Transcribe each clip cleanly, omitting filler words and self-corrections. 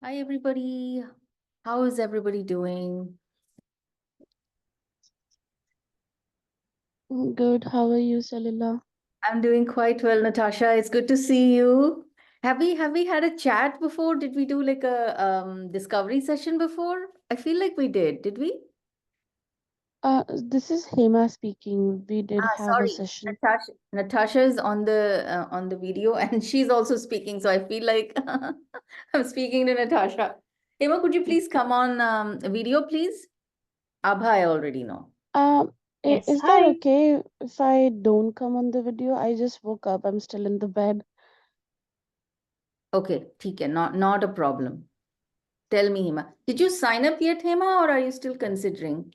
Hi, everybody. How is everybody doing? Good. How are you, Salila? I'm doing quite well, Natasha. It's good to see you. Have we had a chat before? Did we do like a discovery session before? I feel like we did. Did we? This is Hema speaking. We did Ah, have a sorry. session. Natasha is on the video and she's also speaking. So I feel like I'm speaking to Natasha. Emma, could you please come on video, please? Abha, I already know. Is that okay if I don't come on the video? I just woke up. I'm still in the bed. Okay, ठीक है, not a problem. Tell me, Hema. Did you sign up yet, Hema, or are you still considering?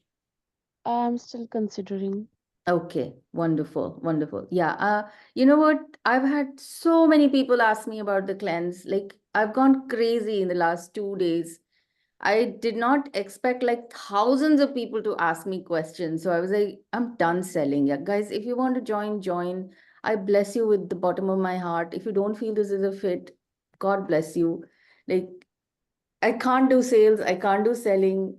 I'm still considering. Okay, wonderful, wonderful. Yeah, you know what? I've had so many people ask me about the cleanse. Like, I've gone crazy in the last 2 days. I did not expect like thousands of people to ask me questions. So I was like, I'm done selling. Yeah, guys, if you want to join, join. I bless you with the bottom of my heart. If you don't feel this is a fit, God bless you. Like, I can't do sales, I can't do selling.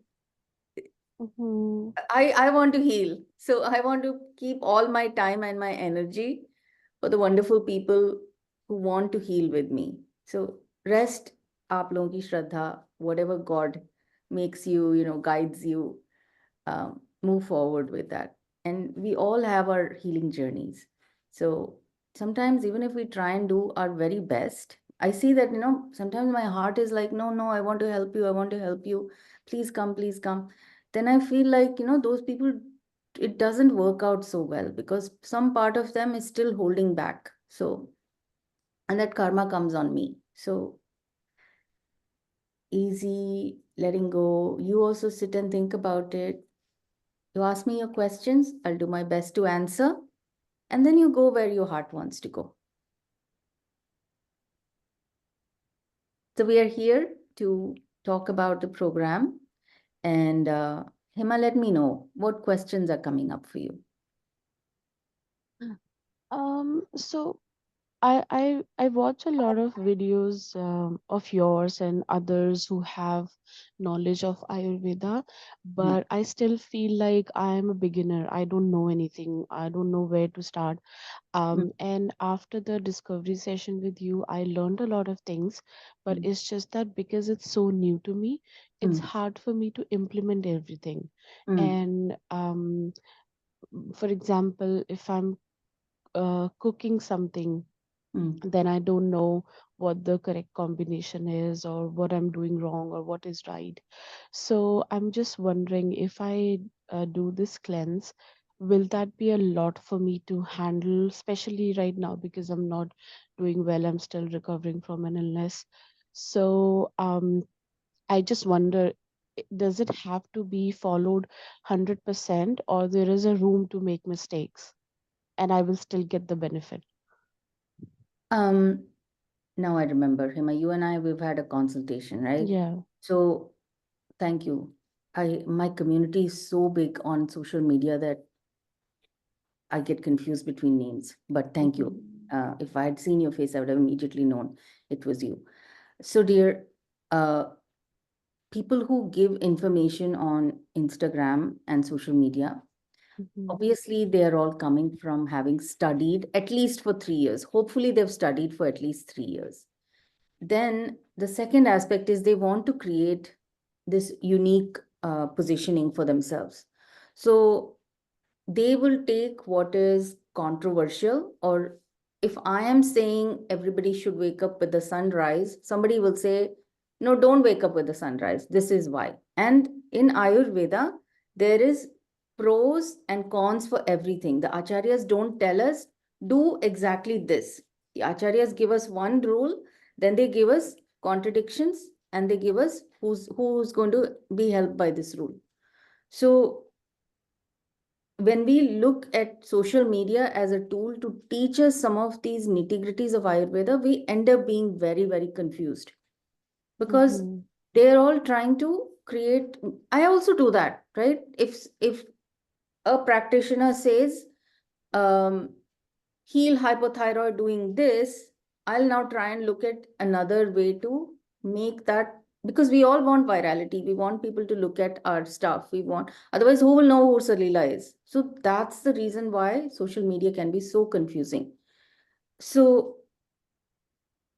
Mm-hmm. I want to heal. So I want to keep all my time and my energy for the wonderful people who want to heal with me. So rest आप लोगों की श्रद्धा, whatever God makes you, guides you, move forward with that. And we all have our healing journeys. So sometimes even if we try and do our very best, I see that, sometimes my heart is like, no, no, I want to help you. I want to help you. Please come, please come. Then I feel like, those people, it doesn't work out so well because some part of them is still holding back. So, and that karma comes on me. So easy, letting go. You also sit and think about it. You ask me your questions, I'll do my best to answer, and then you go where your heart wants to go. So, we are here to talk about the program. And Hema, let me know what questions are coming up for you. So I watch a lot of videos of yours and others who have knowledge of Ayurveda, Mm, but I still feel like I am a beginner. I don't know anything. I don't know where to start. mm, And after the discovery session with you, I learned a lot of things, but mm, it's just that because it's so new to me, it's mm, hard for me to implement everything. mm, And for example, if I'm cooking something, mm. then I don't know what the correct combination is or what I'm doing wrong or what is right. So I'm just wondering if I do this cleanse, will that be a lot for me to handle, especially right now because I'm not doing well. I'm still recovering from an illness. So I just wonder, does it have to be followed 100% or there is a room to make mistakes and I will still get the benefit? Um, Now I remember, Hema, you and I, we've had a consultation, right? Yeah. So thank you. My community is so big on social media that I get confused between names, but thank you. Mhm. If I had seen your face, I would have immediately known it was you. So, dear, uh, people who give information on Instagram and social media, Mhm. obviously, they are all coming from having studied at least for 3 years. Hopefully, they've studied for at least 3 years. Then, the second aspect is they want to create this unique positioning for themselves. So, they will take what is controversial, or if I am saying everybody should wake up with the sunrise, somebody will say, no, don't wake up with the sunrise. This is why. And in Ayurveda, there is pros and cons for everything. The acharyas don't tell us, do exactly this. The acharyas give us one rule, then they give us contradictions, and they give us who's going to be helped by this rule. So when we look at social media as a tool to teach us some of these nitty-gritties of Ayurveda, we end up being very, very confused because Mhm. they're all trying to create. I also do that, right? If a practitioner says, um, heal hypothyroid doing this, I'll now try and look at another way to make that because we all want virality. We want people to look at our stuff. We want, otherwise, who will know who Salila is? So that's the reason why social media can be so confusing. So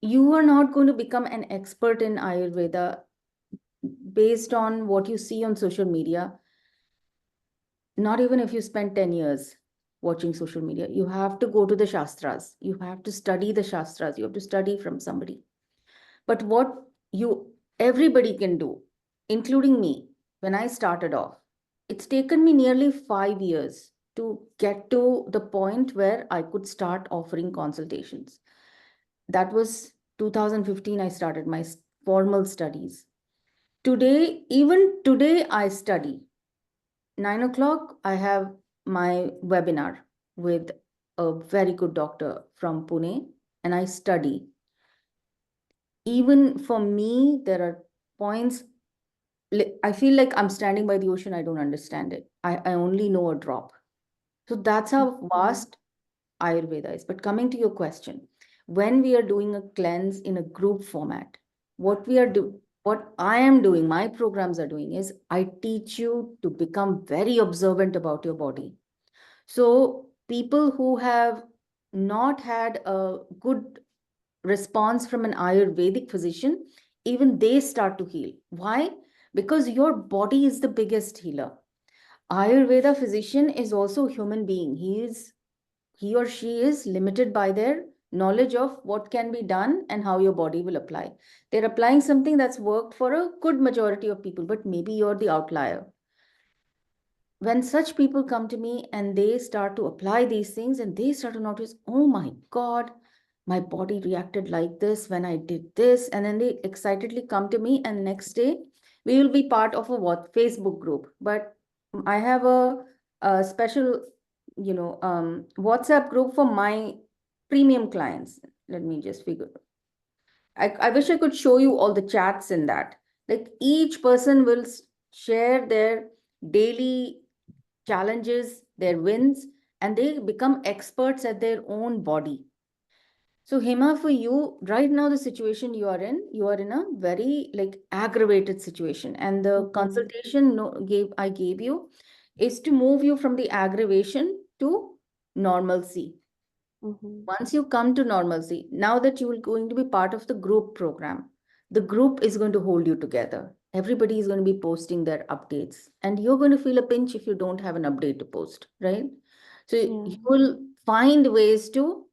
you are not going to become an expert in Ayurveda based on what you see on social media, not even if you spend 10 years watching social media. You have to go to the Shastras. You have to study the Shastras. You have to study from somebody. But what you everybody can do, including me, when I started off, it's taken me nearly 5 years to get to the point where I could start offering consultations. That was 2015, I started my formal studies. Today, even today, I study. 9 o'clock, I have my webinar with a very good doctor from Pune, and I study. Even for me, there are points, I feel like I'm standing by the ocean, I don't understand it. I only know a drop. So that's how Mhm. vast Ayurveda is. But coming to your question, when we are doing a cleanse in a group format, what I am doing, my programs are doing is I teach you to become very observant about your body. So people who have not had a good response from an Ayurvedic physician, even they start to heal. Why? Because your body is the biggest healer. Ayurveda physician is also a human being. He or she is limited by their knowledge of what can be done and how your body will apply. They're applying something that's worked for a good majority of people, but maybe you're the outlier. When such people come to me and they start to apply these things and they start to notice, oh my God, my body reacted like this when I did this. And then they excitedly come to me, and next day we will be part of a what Facebook group. But I have a special, WhatsApp group for my premium clients. Let me just figure. I wish I could show you all the chats in that. Like each person will share their daily challenges, their wins, and they become experts at their own body. So, Hema, for you, right now, the situation you are in a very like aggravated situation. And the Mhm. consultation I gave you is to move you from the aggravation to normalcy. Mhm. Once you come to normalcy, now that you are going to be part of the group program, the group is going to hold you together. Everybody is going to be posting their updates, and you're going to feel a pinch if you don't have an update to post, right? So Yeah. you will find ways to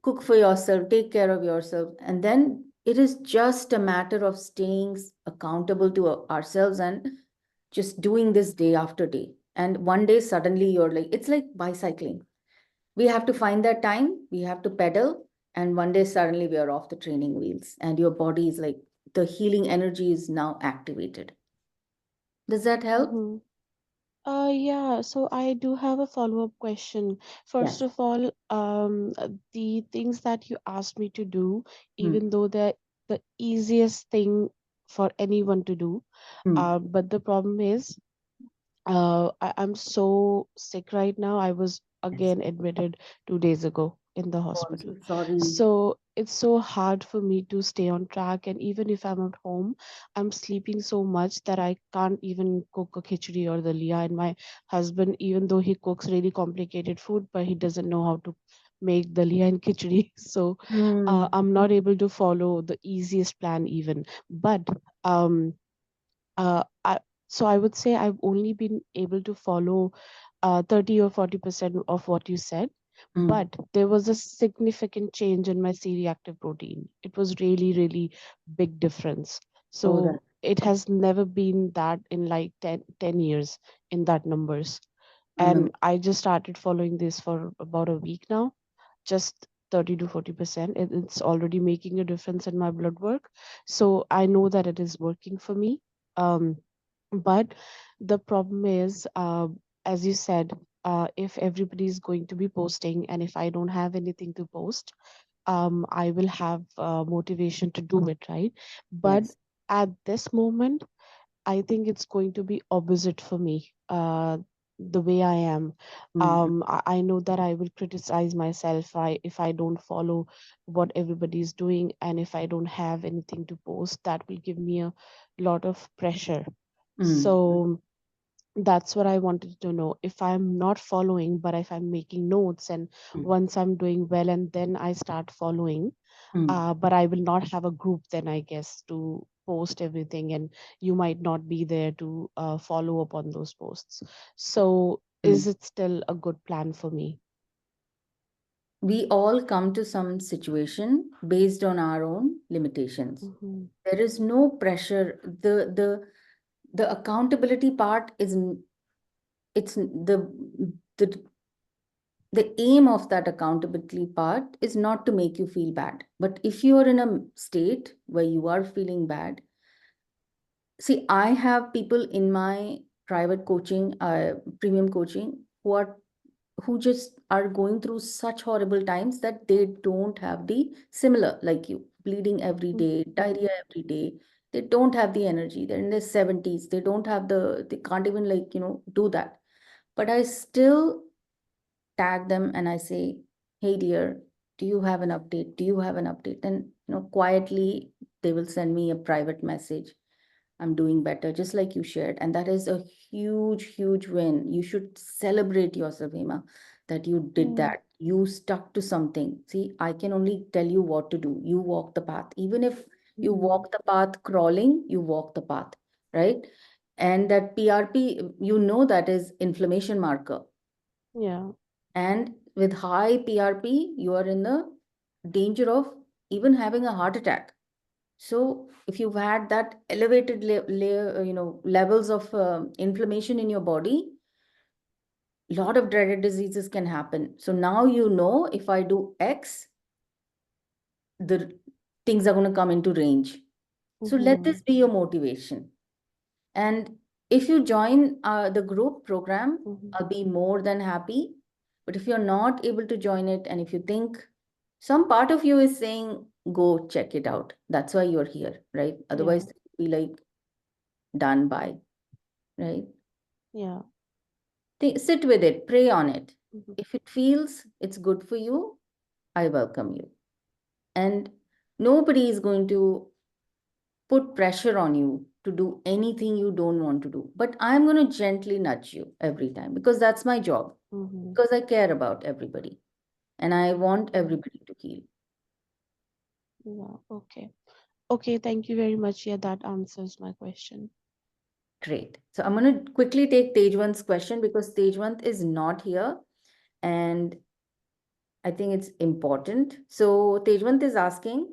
cook for yourself, take care of yourself, and then it is just a matter of staying accountable to ourselves and just doing this day after day. And one day, suddenly, you're like, it's like bicycling. We have to find that time, we have to pedal, and one day suddenly we are off the training wheels and your body is like, the healing energy is now activated. Does that help? Mhm. Yeah, so I do have a follow-up question. First Yes. of all, the things that you asked me to do, Hmm. even though they're the easiest thing for anyone to do, Hmm. but the problem is I'm so sick right now. I was Yes. again admitted 2 days ago in the Oh, I'm so hospital. sorry. So it's so hard for me to stay on track. And even if I'm at home, I'm sleeping so much that I can't even cook a khichdi or the liya. And my husband, even though he cooks really complicated food, but he doesn't know how to make the liya and khichdi. So Hmm. I'm not able to follow the easiest plan even. But um, so I would say I've only been able to follow 30 or 40% of what you said, Hmm. but there was a significant change in my C-reactive protein. It was really, really big difference. Oh, that. So it has never been that in like 10 years in that numbers. And Amazing. I just started following this for about a week now, just 30 to 40%. It's already making a difference in my blood work. So I know that it is working for me. Um, but the problem is, as you said, if everybody is going to be posting and if I don't have anything to post, I will have motivation to do it, right? But Yes. at this moment, I think it's going to be opposite for me. the way I am. Mm, I know that I will criticize myself if I don't follow what everybody is doing, and if I don't have anything to post, that will give me a lot of pressure. mm, So that's what I wanted to know. If I'm not following, but if I'm making notes, and mm, once I'm doing well, and then I start following, mm. but I will not have a group then, I guess, to post everything, and you might not be there to follow up on those posts. So, is Mm. it still a good plan for me? We all come to some situation based on our own limitations. Mm-hmm. There is no pressure. The accountability part is it's the the aim of that accountability part is not to make you feel bad. But if you are in a state where you are feeling bad, see, I have people in my private coaching, premium coaching, who just are going through such horrible times that they don't have the similar like you, bleeding every day, Mm-hmm. diarrhea every day. They don't have the energy. They're in their 70s. They don't have they can't even do that. But I still tag them and I say, hey dear, do you have an update? Do you have an update? And quietly they will send me a private message. I'm doing better, just like you shared. And that is a huge, huge win. You should celebrate yourself, Hema, that you did Yeah. that. You stuck to something. See, I can only tell you what to do. You walk the path. Even if you Mm-hmm. walk the path crawling, you walk the path, right? And that PRP, that is inflammation marker. Yeah. And with high PRP, you are in the danger of even having a heart attack. So if you've had that elevated levels of inflammation in your body, a lot of dreaded diseases can happen. So now if I do X, the things are going to come into range. So let Mm-hmm. this be your motivation. And if you join the group program, Mm-hmm. I'll be more than happy. But if you're not able to join it, and if you think some part of you is saying, go check it out, that's why you're here, right? Yeah. Otherwise, be like done by, right? Yeah. Sit with it, pray on it. Mm-hmm. If it feels it's good for you, I welcome you. And nobody is going to put pressure on you to do anything you don't want to do. But I'm going to gently nudge you every time because that's my job, Mm-hmm. because I care about everybody and I want Yeah. everybody to heal. Yeah. Okay. Okay. Thank you very much. Yeah, that answers my question. Great. So I'm going to quickly take Tejwant's question because Tejwant is not here and I think it's important. So Tejwant is asking,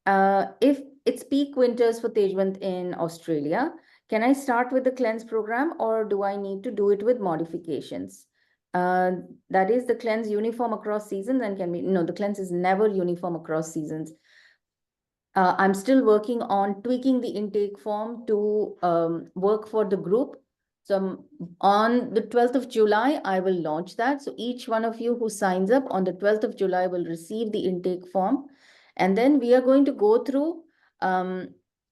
if it's peak winters for Tejwant in Australia, can I start with the cleanse program or do I need to do it with modifications? Uh, that is the cleanse uniform across seasons and can be, no, the cleanse is never uniform across seasons. I'm still working on tweaking the intake form to work for the group. So on the 12th of July, I will launch that. So each one of you who signs up on the 12th of July will receive the intake form. And then we are going to go through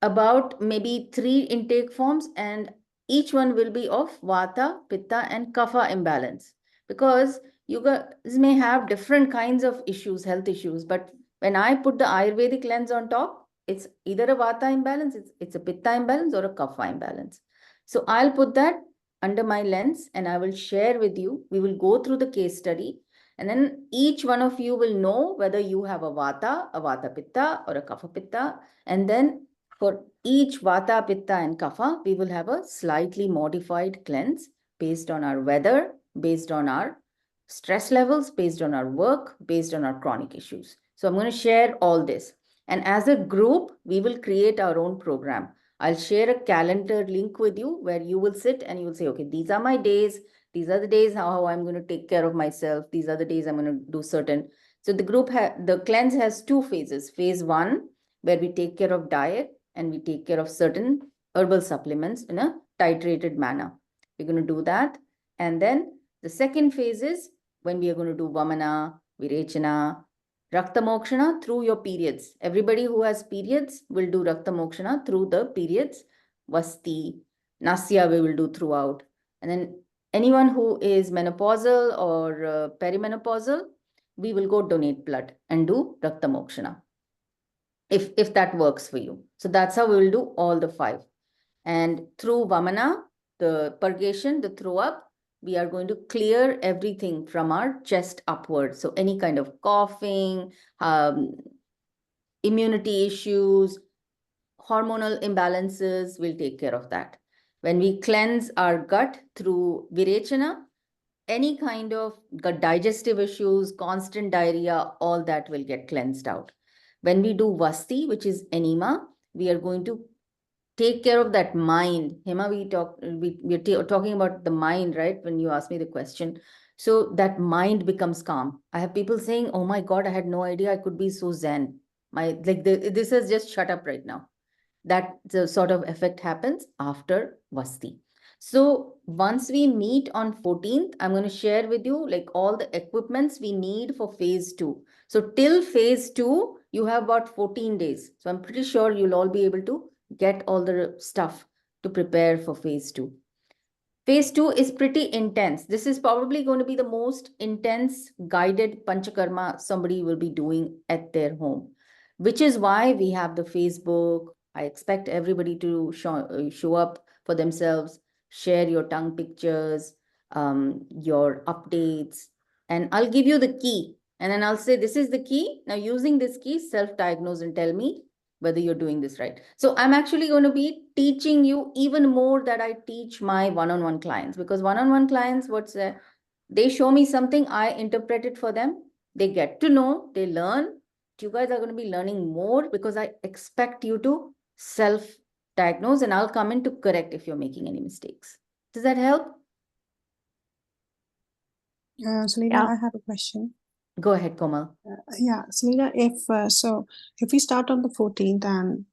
about maybe 3 intake forms, and each one will be of Vata, Pitta, and Kapha imbalance. Because you guys may have different kinds of issues, health issues, but when I put the Ayurvedic lens on top, it's either a Vata imbalance, it's a Pitta imbalance, or a Kapha imbalance. So I'll put that under my lens and I will share with you. We will go through the case study, and then each one of you will know whether you have a Vata Pitta, or a Kapha Pitta. And then for each Vata, Pitta, and Kapha, we will have a slightly modified cleanse based on our weather, based on our stress levels, based on our work, based on our chronic issues. So I'm going to share all this. And as a group, we will create our own program. I'll share a calendar link with you where you will sit and you will say, okay, these are my days. These are the days how I'm going to take care of myself. These are the days I'm going to do certain. So the cleanse has 2 phases. Phase 1, where we take care of diet and we take care of certain herbal supplements in a titrated manner. We're going to do that. And then the second phase is when we are going to do Vamana, Virechana, Rakta Mokshana through your periods. Everybody who has periods will do Rakta Mokshana through the periods. Vasti, Nasya we will do throughout. And then Anyone who is menopausal or perimenopausal, we will go donate blood and do Rakta Mokshana if that works for you. So that's how we will do all the 5. And through Vamana, the purgation, the throw up, we are going to clear everything from our chest upward. So any kind of coughing, immunity issues, hormonal imbalances, we'll take care of that. When we cleanse our gut through Virechana, any kind of gut digestive issues, constant diarrhea, all that will get cleansed out. When we do Vasti, which is enema, we are going to take care of that mind. Hema, we're talking about the mind, right? When you ask me the question. So that mind becomes calm. I have people saying, oh my God, I had no idea I could be so zen. This has just shut up right now. That the sort of effect happens after Vasti. So once we meet on 14th, I'm going to share with you like all the equipments we need for phase 2. So till phase 2, you have about 14 days. So I'm pretty sure you'll all be able to get all the stuff to prepare for phase 2. Phase 2 is pretty intense. This is probably going to be the most intense guided panchakarma somebody will be doing at their home, which is why we have the Facebook. I expect everybody to show up for themselves, share your tongue pictures, your updates, and I'll give you the key. And then I'll say, this is the key. Now, using this key, self-diagnose and tell me whether you're doing this right. So I'm actually going to be teaching you even more that I teach my one-on-one clients, because one-on-one clients, they show me something, I interpret it for them, they get to know, they learn. You guys are going to be learning more because I expect you to self-diagnose, and I'll come in to correct if you're making any mistakes. Does that help? Salila, I have a question. Go ahead, Komal. Yeah, Salila, if we start on the 14th and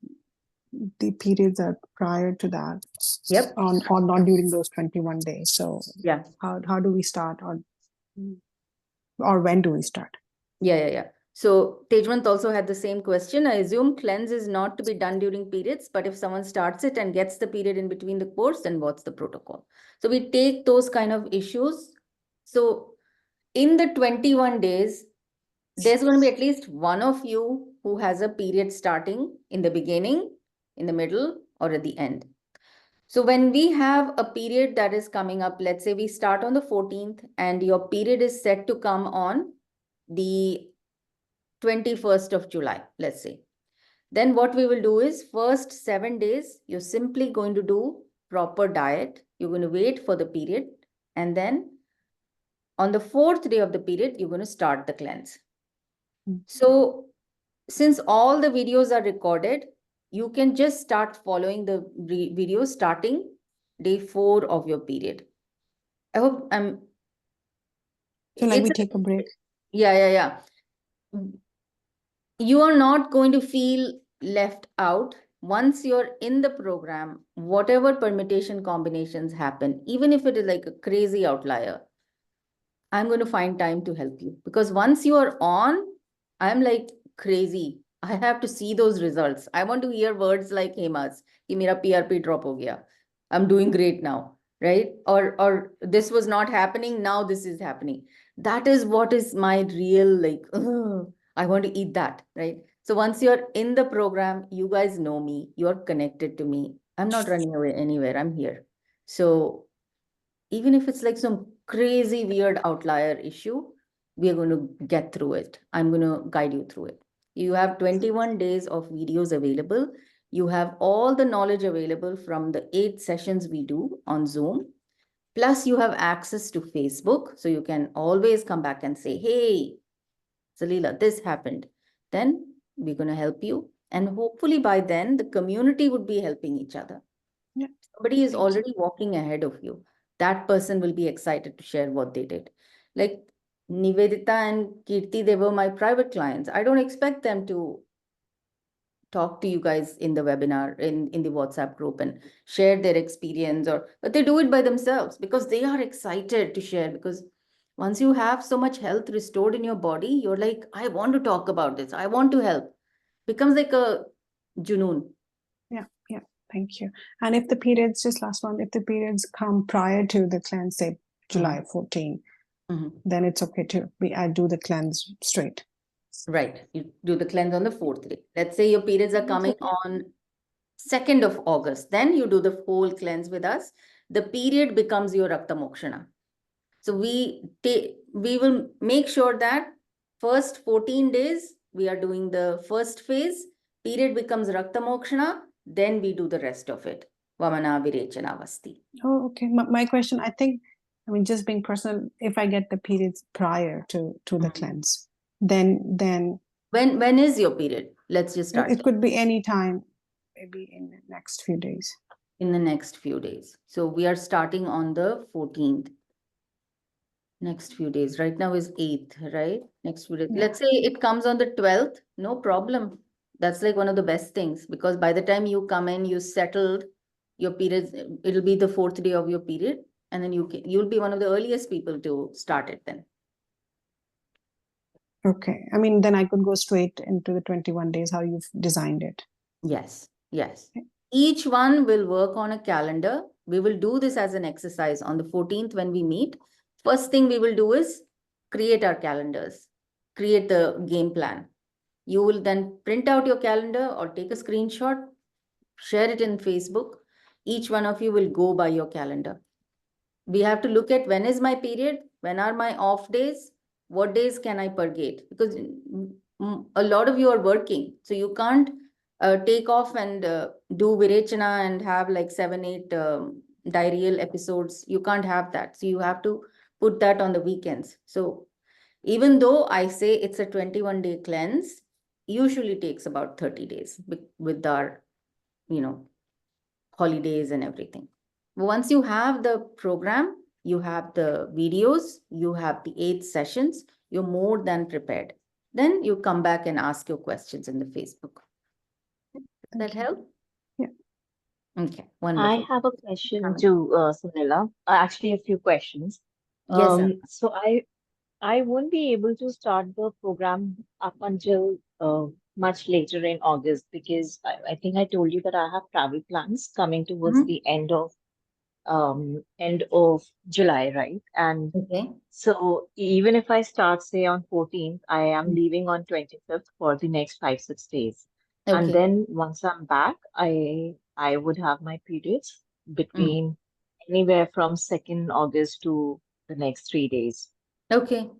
the periods are prior to that, Yep. or not during those 21 days, so yeah, how do we start, or when do we start? Yeah. So Tejwant also had the same question. I assume cleanse is not to be done during periods, but if someone starts it and gets the period in between the course, then what's the protocol? So we take those kind of issues. So in the 21 days, there's going to be at least one of you who has a period starting in the beginning, in the middle, or at the end. So when we have a period that is coming up, let's say we start on the 14th and your period is set to come on the 21st of July, let's say. Then what we will do is first 7 days, you're simply going to do proper diet. You're going to wait for the period. And then on the 4th day of the period, you're going to start the cleanse. So since all the videos are recorded, you can just start following the video starting day 4 of your period. I hope I'm... So like we take a break? Yeah. You are not going to feel left out. Once you're in the program, whatever permutation combinations happen, even if it is like a crazy outlier, I'm going to find time to help you. Because once you are on, I'm like crazy. I have to see those results. I want to hear words like Hemas, कि मेरा PRP drop हो गया. I'm doing great now, right? Or this was not happening, now this is happening. That is what is my real like, I want to eat that, right? So once you're in the program, you guys know me, you're connected to me. I'm not running away anywhere, I'm here. So even if it's like some crazy weird outlier issue, we are going to get through it. I'm going to guide you through it. You have 21 days of videos available. You have all the knowledge available from the 8 sessions we do on Zoom. Plus, you have access to Facebook. So you can always come back and say, hey, Salila, this happened. Then we're going to help you. And hopefully by then, the community would be helping each other. Yeah. Somebody is already walking ahead of you. That person will be excited to share what they did. Like Nivedita and Kirti, they were my private clients. I don't expect them to talk to you guys in the webinar, in the WhatsApp group and share their experience, but they do it by themselves because they are excited to share. Because once you have so much health restored in your body, you're like, I want to talk about this. I want to help. Becomes like a junoon. Yeah. Thank you. And if the periods, just last one, if the periods come prior to the cleanse, say July 14, Mhm. then it's okay to I do the cleanse straight. Right. You do the cleanse on the 4th day. Let's say your periods are That's coming okay. on 2nd of August. Then you do the whole cleanse with us. The period becomes your Rakta Mokshana. So we will make sure that first 14 days we are doing the first phase. Period becomes Rakta Mokshana. Then we do the rest of it. Vamana Virechana Vasti. Oh, okay. My question, I think, I mean, just being personal, if I get the periods prior to the Mhm. cleanse, then When is your period? Let's just start it there. could be any time, maybe in the next few days. In the next few days. So we are starting on the 14th. Next few days. Right now is 8th, right? Next few days. Yeah. Let's say it comes on the 12th. No problem. That's like one of the best things because by the time you come in, you settled your periods. It'll be the 4th day of your period, and then you'll be one of the earliest people to start it then. Okay. I mean, then I could go straight into the 21 days, how you've designed it. Yes, yes. Each one will work on a calendar. We will do this as an exercise on the 14th when we meet. First thing we will do is create our calendars, create the game plan. You will then print out your calendar or take a screenshot, share it in Facebook. Each one of you will go by your calendar. We have to look at when is my period, when are my off days, what days can I purgate? Because a lot of you are working, so you can't take off and do Virechana and have like 7, 8 diarrheal episodes. You can't have that. So you have to put that on the weekends. So even though I say it's a 21-day cleanse, usually takes about 30 days with our, holidays and everything. Once you have the program, you have the videos, you have the 8 sessions, you're more than prepared. Then you come back and ask your questions in the Facebook. Does that Thank you. help? Yeah. Okay, I wonderful. have a question Come. to Salila. Actually, a few questions. Yes, sir. So I won't be able to start the program up until much later in August because I think I told you that I have travel plans coming towards Mhm. the end of July, right? And Okay. so even if I start, say, on 14th, I am leaving on 25th for the next 5, 6 days. And Okay. then once I'm back, I would have my periods Mm. between anywhere from 2nd August to the next 3 days, Okay.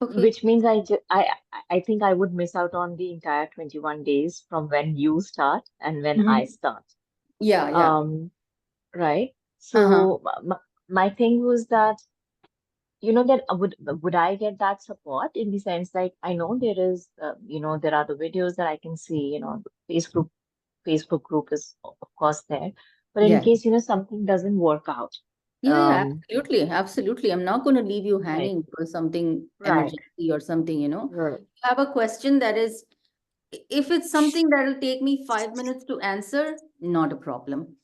Okay. which means I think I would miss out on the entire 21 days from when you start and when I Mhm. start. Yeah, yeah. Um, right? Uh-huh. So my thing was that that would I get that support in the sense like I know there is there are the videos that I can see, the Facebook group is of course there, but in Yeah. case something doesn't work out, Yeah, yeah, um absolutely. Absolutely. I'm not going to leave you right, hanging for something right, emergency or something. right, You have a question that is, if it's something that will take me 5 minutes to answer, not a problem.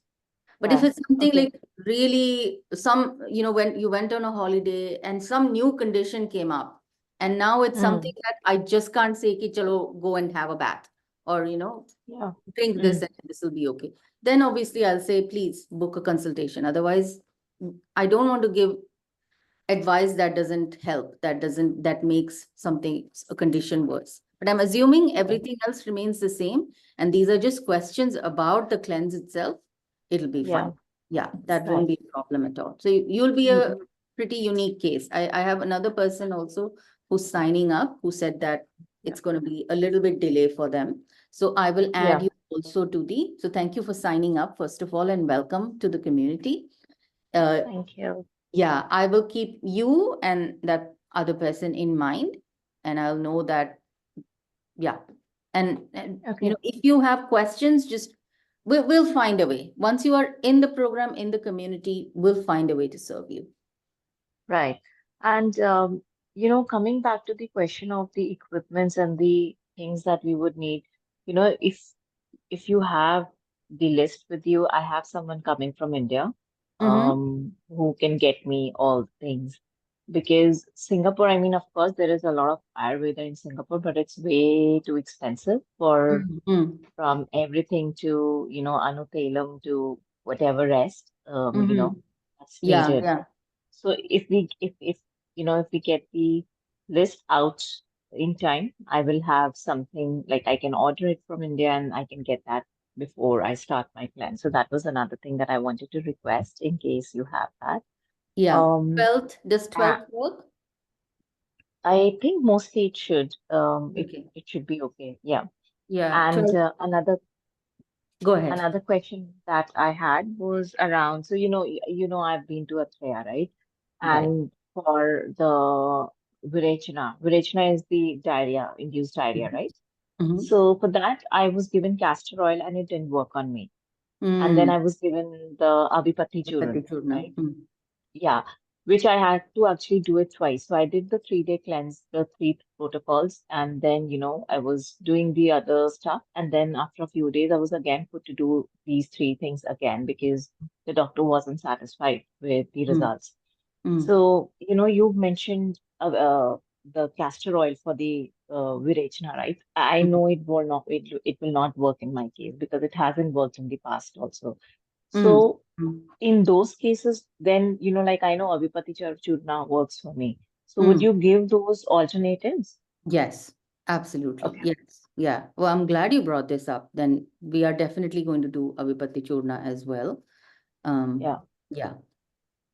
But if right, it's something okay, like really when you went on a holiday and some new condition came up, and now it's something mm, that I just can't say, ki, chalo, go and have a bath or, yeah, drink this mm, and this will be okay. Then obviously I'll say, please book a consultation. Otherwise, I don't want to give advice that doesn't help, that makes something, a condition worse. But I'm assuming right, everything else remains the same, and these are just questions about the cleanse itself. It'll be yeah, fine. Yeah, that won't right, be a problem at all. So you'll be mm, a pretty unique case. I have another person also who's signing up who said that yeah, it's going to be a little bit delay for them. So I will add yeah, you also to so thank you for signing up, first of all, and welcome to the community. Uh, thank you, yeah, I will keep you and that other person in mind, and I'll know that, yeah. And okay, if you have questions, just we'll find a way. Once you are in the program, in the community, we'll find a way to serve you. right. And coming back to the question of the equipments and the things that we would need, if you have the list with you, I have someone coming from India, Mm-hmm. who can get me all the things. Because Singapore, I mean, of course, there is a lot of Ayurveda in Singapore, but it's way too expensive for Mm-hmm. from everything to, Anutelam to whatever rest, Mm-hmm. that's Yeah, needed. yeah. So if if we get the list out in time, I will have something like I can order it from India and I can get that before I start my plan. So that was another thing that I wanted to request in case you have that. Yeah. Um, 12th, does uh, 12th work? I think mostly it should. Okay. It should be okay. Yeah. Yeah, And 12th. Go ahead. another question that I had was around. So I've been to Athaya, right? Right. And for the Virechana is the diarrhea, induced diarrhea, right? Mm-hmm. So for that, I was given castor oil and it didn't work on me. And then Mm. I was given the Abhipatti Patti Churna, Churna. right? Yeah, which I had to actually do it twice. So I did the 3-day cleanse, the three protocols, and then, I was doing the other stuff. And then after a few days, I was again put to do these three things again because the doctor wasn't satisfied with the Mm. results. Mm. So, you've mentioned the castor oil for the Virechana, right? I Mm. know it will not work in my case because it hasn't worked in the past also. Mm. So Mm. in those cases, then, like I know Avipati Churna works for me. So would Mm. you give those alternatives? Yes, absolutely. Okay. Yes. Yeah. Well, I'm glad you brought this up. Then we are definitely going to do Avipatti Churna as well. Um, Yeah. yeah.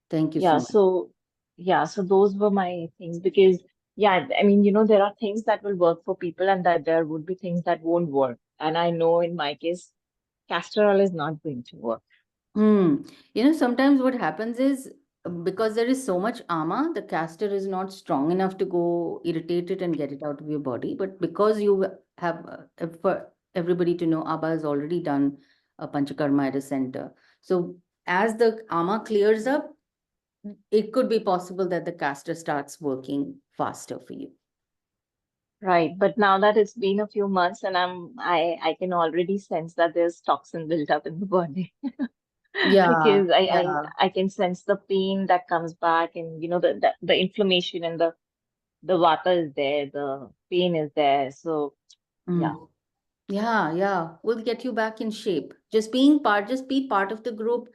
Thank you Yeah. so much. So those were my things because, yeah, I mean, there are things that will work for people and that there would be things that won't work. And I know in my case, castor oil is not going to work. Hmm. Sometimes what happens is because there is so much ama, the castor is not strong enough to go irritate it and get it out of your body. But because you have, for everybody to know, Abba has already done a Panchakarma at a center. So as the ama clears up, it could be possible that the castor starts working faster for you. Right. But now that it's been a few months and I can already sense that there's toxin built up in the body. Yeah, Because I, I yeah. I can sense the pain that comes back and the inflammation and the vata is there, the pain is there. So yeah, Mm. Yeah, yeah. We'll get you back in shape. Just be part of the group.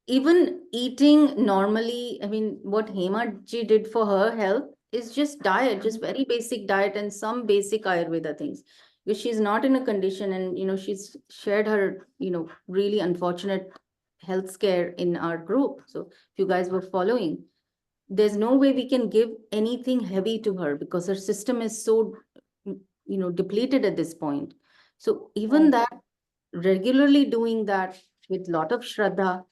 Even eating normally, I mean, what Hema ji did for her health is just diet, just very basic diet and some basic Ayurveda things. Because she's not in a condition and, she's shared her, really unfortunate health scare in our group. So if you guys were following, there's no way we can give anything heavy to her because her system is so depleted at this point. So even right, that, regularly doing that with lot of shraddha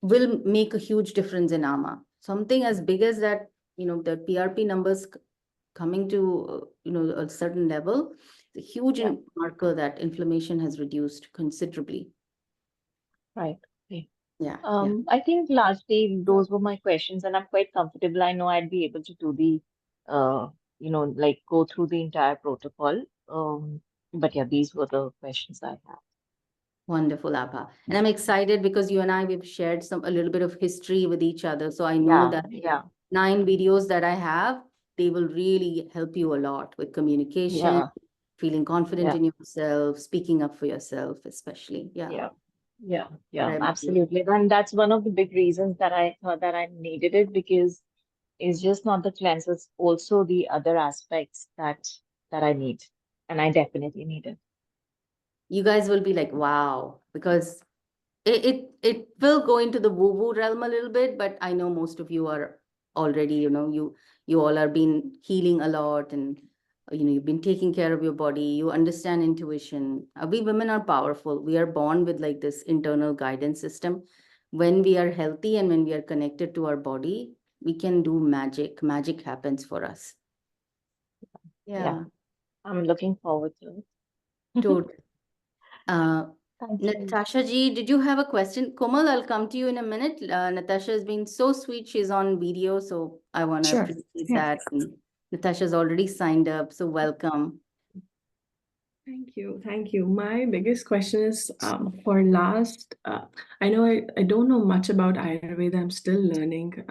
will make a huge difference in ama. Something as big as that, the PRP numbers coming to a certain level, it's a huge yeah, marker that inflammation has reduced considerably. right. Okay. Yeah, yeah. I think largely those were my questions, and I'm quite comfortable. I know I'd be able to do like go through the entire protocol. But yeah, these were the questions I had. Wonderful, Abha. And I'm excited because you and I, we've shared a little bit of history with each other. So I know Yeah, that yeah, 9 videos that I have, they will really help you a lot with communication, yeah, feeling confident yeah, in yourself, speaking up for yourself, especially. Yeah. yeah. Yeah, But yeah, I'm absolutely. And that's one of the big reasons that I thought that I needed it because it's just not the cleanse, it's also the other aspects that I need. And I definitely need it. you guys will be like, wow, because it will go into the woo woo realm a little bit, but I know most of you are already, you all are been healing a lot and you've been taking care of your body, you understand intuition. We women are powerful. We are born with like this internal guidance system. When we are healthy and when we are connected to our body, we can do magic. Magic happens for us. Yeah, Yeah, I'm looking forward to it. totally. Uh, Thank you. Natasha ji, did you have a question? Komal, I'll come to you in a minute. Natasha has been so sweet. She's on video, so I want to Sure. appreciate Yeah. that. And Natasha's already signed up, so welcome. Thank you. Thank you. My biggest question is for last, I know I don't know much about Ayurveda. I'm still learning.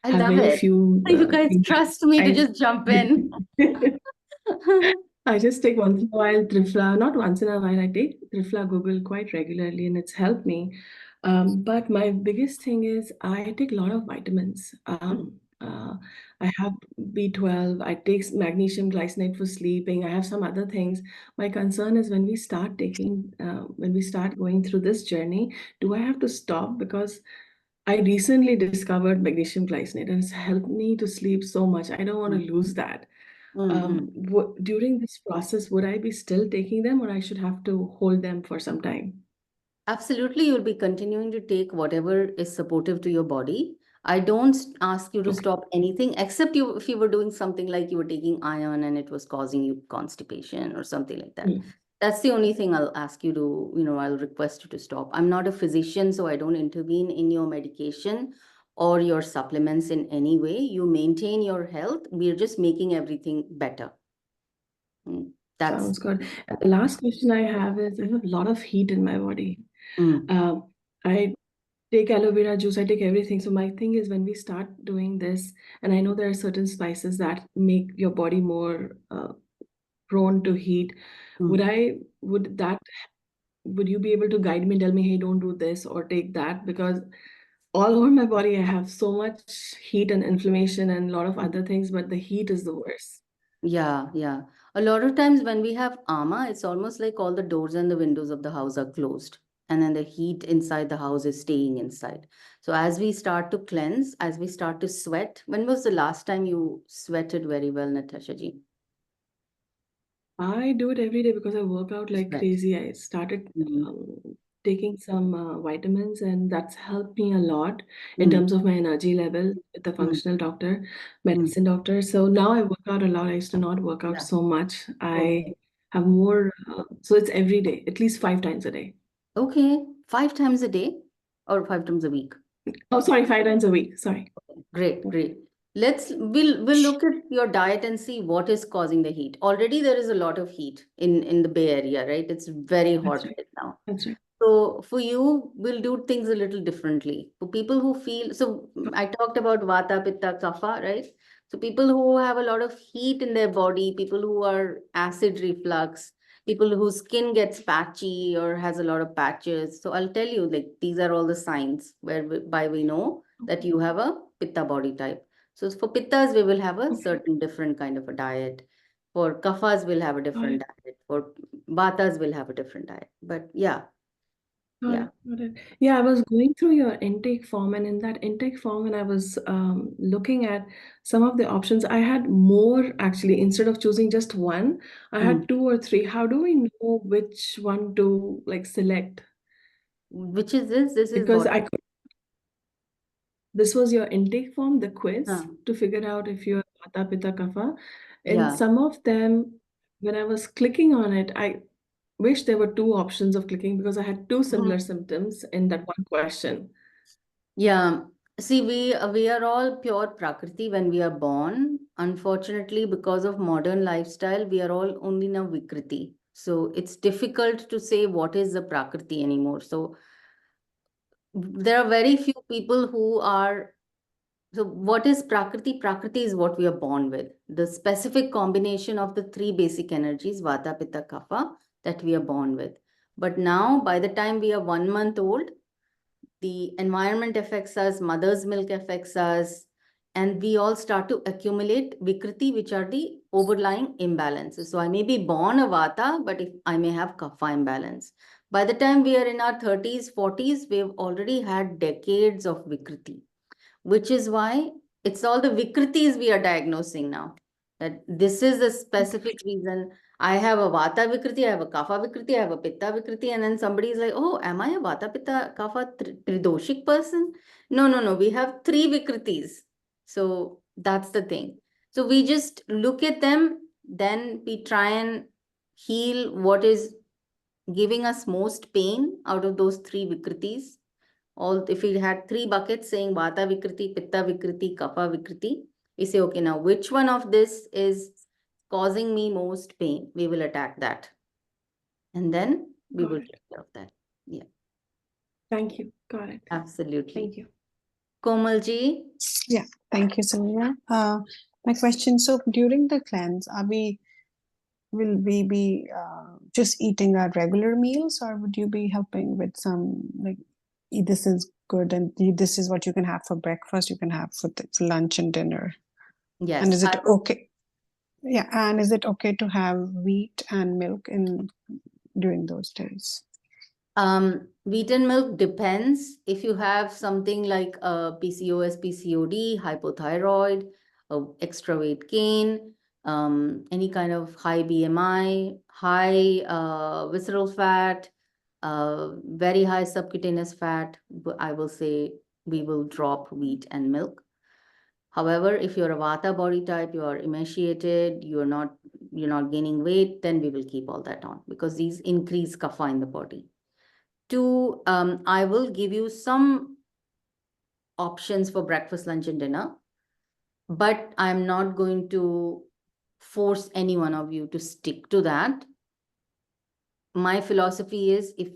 I Have love very it. few You guys things trust me to I just jump in. I just take once in a while Trifla, not once in a while, I take Trifla Google quite regularly and it's helped me. But my biggest thing is I take a lot of vitamins. I have B12, I take magnesium glycinate for sleeping, I have some other things. My concern is when we start going through this journey, do I have to stop? Because I recently discovered magnesium glycinate and it's helped me to sleep so much. I don't want to lose that. During this process, would I be still taking them or I should have to hold them for some time? Absolutely, you'll be continuing to take whatever is supportive to your body. I don't ask you to Okay. stop anything except you if you were doing something like you were taking iron and it was causing you constipation or something like that. Mm. That's the only thing I'll ask you to, I'll request you to stop. I'm not a physician, so I don't intervene in your medication or your supplements in any way. You maintain your health. We're just making everything better. That's Sounds good. And the last question I have is I have a lot of heat in my body. mm, I take aloe vera juice, I take everything. So my thing is when we start doing this, and I know there are certain spices that make your body more prone to heat. mm. Would you be able to guide me, tell me, hey, don't do this or take that? Because all over my body, I have so much heat and inflammation and a lot of other things, but the heat is the worst. Yeah, yeah. A lot of times when we have ama, it's almost like all the doors and the windows of the house are closed, and then the heat inside the house is staying inside. So as we start to cleanse, as we start to sweat, when was the last time you sweated very well, Natasha ji? I do it every day because I work out like Sweat. crazy. I started Mm, taking some vitamins, and that's helped me a lot in mm, terms of my energy level with the mm, functional doctor, mm. medicine doctor. So now I work out a lot. I used to not work out Yeah. so much. I Okay. have more, so it's every day, at least 5 times a day. Okay. 5 times a day or 5 times a week? Oh, sorry, 5 times a week. Sorry. Great, great. We'll look at your diet and see what is causing the heat. Already there is a lot of heat in the Bay Area, right? It's very That's hot right. right now. That's right. So for you, we'll do things a little differently. For people who feel, so I talked about Vata, Pitta, Kapha, right? So people who have a lot of heat in their body, people who are acid reflux, people whose skin gets patchy or has a lot of patches. So I'll tell you, like, these are all the signs whereby we know that you have a Pitta body type. So for Pittas, we will have a Okay. certain different kind of a diet. For Kaphas, we'll have a Got it. different diet. For Vatas, we'll have a different diet. But yeah, Got yeah. it, got it. Yeah, I was going through your intake form, and in that intake form, when I was looking at some of the options, I had more actually. Instead of choosing just one, I Mm. had two or three. How do we know which one to like select? Which is this? This is Because what? this was your intake form, the quiz Huh. to figure out if you're Vata, Pitta, Kapha. And Yeah. some of them, when I was clicking on it, I wish there were two options of clicking because I had two Mhm. similar symptoms in that one question. Yeah. See, we are all pure Prakriti when we are born. Unfortunately, because of modern lifestyle, we are all only now Vikriti. So it's difficult to say what is the Prakriti anymore. So there are very few people who are. So what is Prakriti? Prakriti is what we are born with. The specific combination of the three basic energies, Vata, Pitta, Kapha, that we are born with. But now, by the time we are 1 month old, the environment affects us, mother's milk affects us, and we all start to accumulate Vikriti, which are the overlying imbalances. So I may be born a Vata, but if I may have Kapha imbalance. By the time we are in our 30s, 40s, we've already had decades of Vikriti, which is why it's all the Vikritis we are diagnosing now. That this is the specific reason. I have a Vata Vikriti, I have a Kapha Vikriti, I have a Pitta Vikriti, and then somebody is like, oh, am I a Vata Pitta Kapha Tridoshik person? No, no, no. We have three Vikritis. So that's the thing. So we just look at them, then we try and heal what is giving us most pain out of those three Vikritis. All if we had three buckets saying Vata Vikriti, Pitta Vikriti, Kapha Vikriti, we say, okay, now which one of this is causing me most pain? We will attack that. And then we Got will it. take care of that. Yeah, Thank you. Got it. absolutely. Thank you. Komalji, Yeah, thank you, Salila. My question, so during the cleanse, will we be just eating our regular meals, or would you be helping with some like this is good and this is what you can have for breakfast, you can have for lunch and dinner. Yes. And is it okay? Yeah, and is it okay to have wheat and milk during those days? Wheat and milk depends. If you have something like PCOS, PCOD, hypothyroid, extra weight gain, any kind of high BMI, high visceral fat, very high subcutaneous fat, I will say we will drop wheat and milk. However, if you're a Vata body type, you are emaciated, you're not gaining weight, then we will keep all that on because these increase kapha in the body. Two, I will give you some options for breakfast, lunch, and dinner, but I'm not going to force any one of you to stick to that. My philosophy is if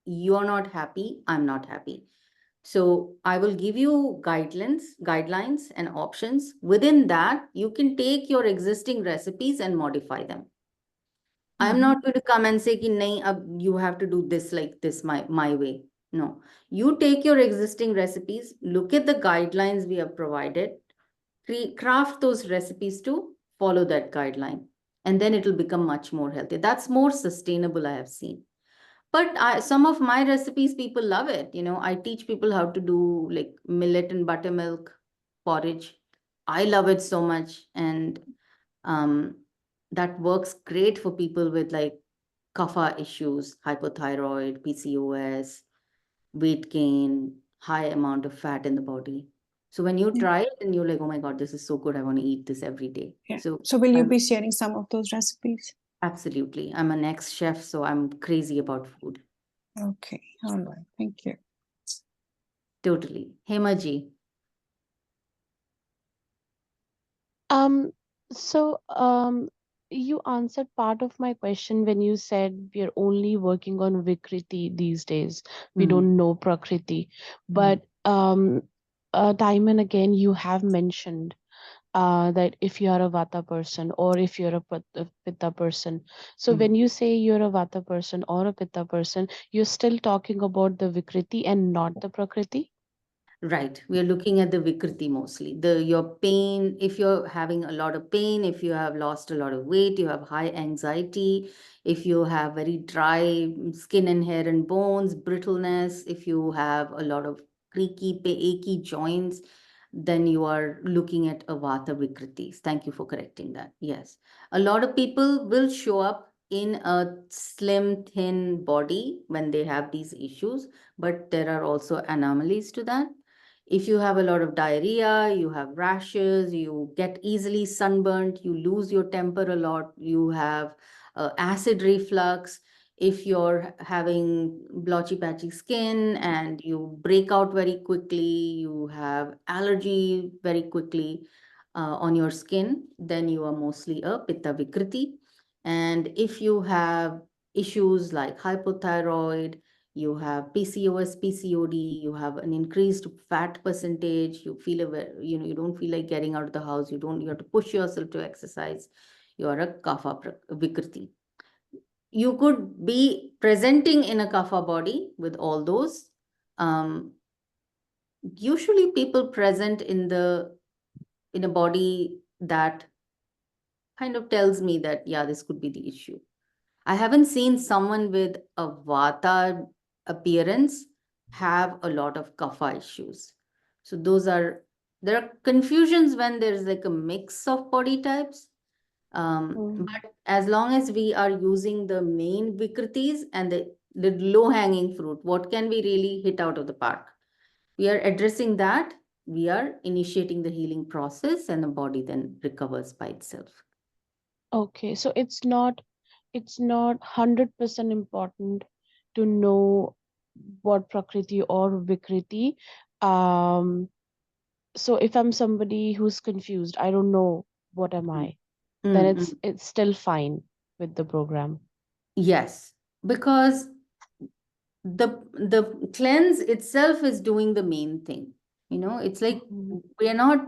you're not happy, I'm not happy. So I will give you guidelines and options. Within that, you can take your existing recipes and modify them. I'm not going to come and say, ki, nahi, you have to do this like this, my way. No, you take your existing recipes, look at the guidelines we have provided, craft those recipes to follow that guideline, and then it will become much more healthy. That's more sustainable, I have seen. But some of my recipes, people love it. I teach people how to do like millet and buttermilk porridge. I love it so much. And um, that works great for people with like kapha issues, hypothyroid, PCOS, weight gain, high amount of fat in the body. So when you try it and you're like, oh my God, this is so good. I want to eat this every day. Yeah. So So will you be sharing some of those recipes? absolutely. I'm an ex-chef, so I'm crazy about food. Okay. All right. Thank you. Totally. Hemaji. Um, so you answered part of my question when you said we are only working on Vikriti these days. We don't know Prakriti. But time and again you have mentioned that if you are a Vata person or if you're a Pitta person. So when you say you're a Vata person or a Pitta person, you're still talking about the Vikriti and not the Prakriti? Right. We are looking at the Vikriti mostly. Your pain, if you're having a lot of pain, if you have lost a lot of weight, you have high anxiety, if you have very dry skin and hair and bones, brittleness, if you have a lot of creaky, achy joints, then you are looking at a Vata Vikritis. Thank you for correcting that. Yes. A lot of people will show up in a slim, thin body when they have these issues, but there are also anomalies to that. If you have a lot of diarrhea, you have rashes, you get easily sunburnt, you lose your temper a lot, you have acid reflux, if you're having blotchy patchy skin and you break out very quickly, you have allergy very quickly on your skin, then you are mostly a Pitta Vikriti. And if you have issues like hypothyroid, you have PCOS, PCOD, you have an increased fat percentage, you feel you don't feel like getting out of the house, you have to push yourself to exercise, you are a kapha vikriti. You could be presenting in a kapha body with all those. Usually people present in a body that kind of tells me that, yeah, this could be the issue. I haven't seen someone with a Vata appearance have a lot of kapha issues. So there are confusions when there's like a mix of body types. But as long as we are using the main vikritis and the low-hanging fruit, what can we really hit out of the park? We are addressing that. We are initiating the healing process and the body then recovers by itself. Okay, so it's not 100% important to know what Prakriti or Vikriti. Um, so if I'm somebody who's confused, I don't know what am I, then it's still fine with the program. Yes, because the cleanse itself is doing the main thing. It's like we are not,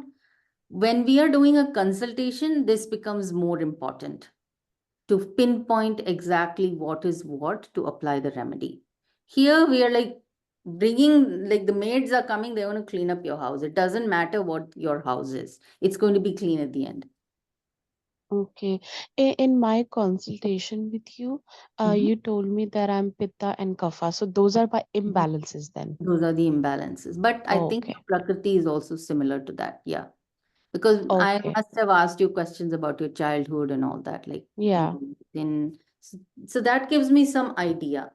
when we are doing a consultation, this becomes more important to pinpoint exactly what is what to apply the remedy. Here we are like bringing, like, the maids are coming, they're going to clean up your house. It doesn't matter what your house is. It's going to be clean at the end. Okay. In my consultation with you, Mhm. you told me that I'm Pitta and Kapha. So those are my imbalances then. Those are the imbalances. But I think Okay. your Prakriti is also similar to that. Yeah. Because I Okay. must have asked you questions about your childhood and all that, like Yeah. in so that gives me some idea.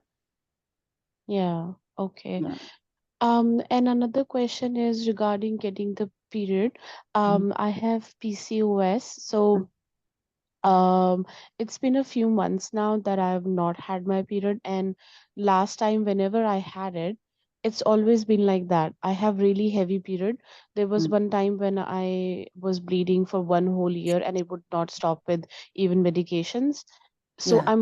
Yeah. Okay. Yeah. And another question is regarding getting the period. Mm, I have PCOS, so um, it's been a few months now that I've not had my period, and last time whenever I had it, it's always been like that. I have really heavy period. There was mm, one time when I was bleeding for one whole year and it would not stop with even medications. So yeah.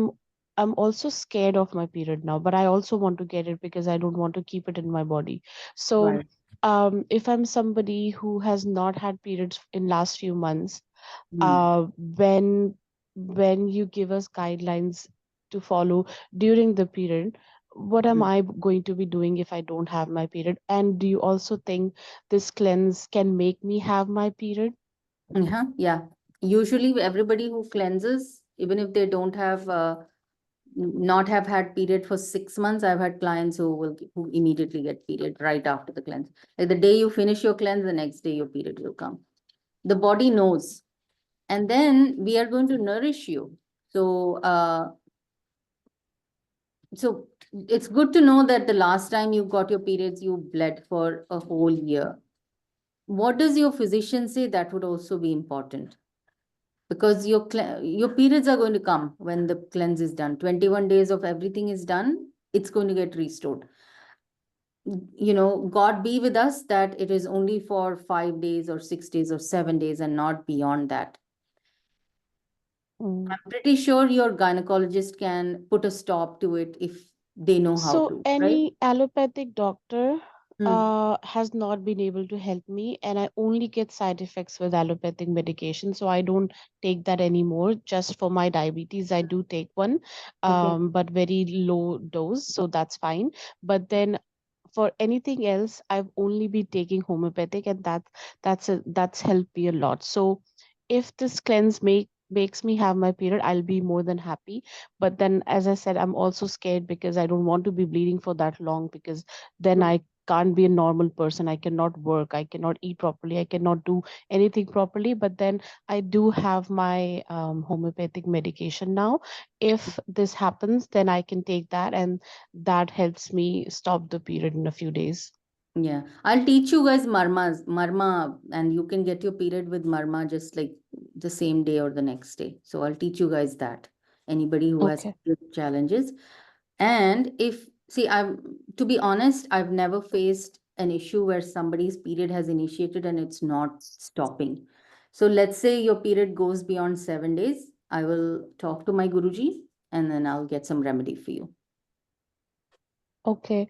I'm also scared of my period now, but I also want to get it because I don't want to keep it in my body. So Right. if I'm somebody who has not had periods in last few months, Mm, uh, when when you give us guidelines to follow during the period, what am mm. I going to be doing if I don't have my period? And do you also think this cleanse can make me have my period? Yeah. Yeah. Usually everybody who cleanses, even if they don't have not have had period for 6 months, I've had clients who immediately get period right after the cleanse. Like the day you finish your cleanse, the next day your period will come. The body knows. And then we are going to nourish you. So so it's good to know that the last time you got your periods, you bled for a whole year. What does your physician say? That would also be important, because your periods are going to come when the cleanse is done. 21 days of everything is done. It's going to get restored. God be with us that it is only for 5 days or 6 days or 7 days and not beyond that. Mm. I'm pretty sure your gynecologist can put a stop to it if they know how So to, right? any allopathic doctor Hmm. has not been able to help me, and I only get side effects with allopathic medication. So I don't take that anymore. Just for my diabetes, I do take one, Okay. but very low dose, so that's fine. But then for anything else, I've only been taking homeopathic, and that's helped me a lot. So if this cleanse makes me have my period, I'll be more than happy. But then, as I said, I'm also scared because I don't want to be bleeding for that long, because then Hmm. I can't be a normal person. I cannot work, I cannot eat properly, I cannot do anything properly. But then I do have my homeopathic medication now. If this happens, then I can take that, and that helps me stop the period in a few days. Yeah, I'll teach you guys marma, and you can get your period with marma just like the same day or the next day. So I'll teach you guys that. Anybody who has Okay. period challenges. And if, see, to be honest, I've never faced an issue where somebody's period has initiated and it's not stopping. So let's say your period goes beyond 7 days. I will talk to my Guruji and then I'll get some remedy for you. Okay.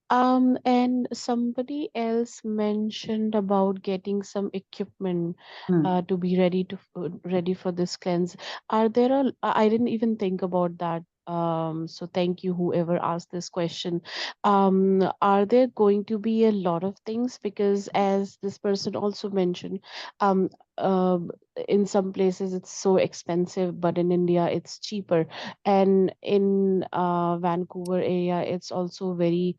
And somebody else mentioned about getting some equipment Hmm. to be ready for this cleanse. Are there I didn't even think about that. So thank you, whoever asked this question. Are there going to be a lot of things? Because as this person also mentioned, um, uh, in some places it's so expensive, but in India it's cheaper. And in Vancouver area, it's also very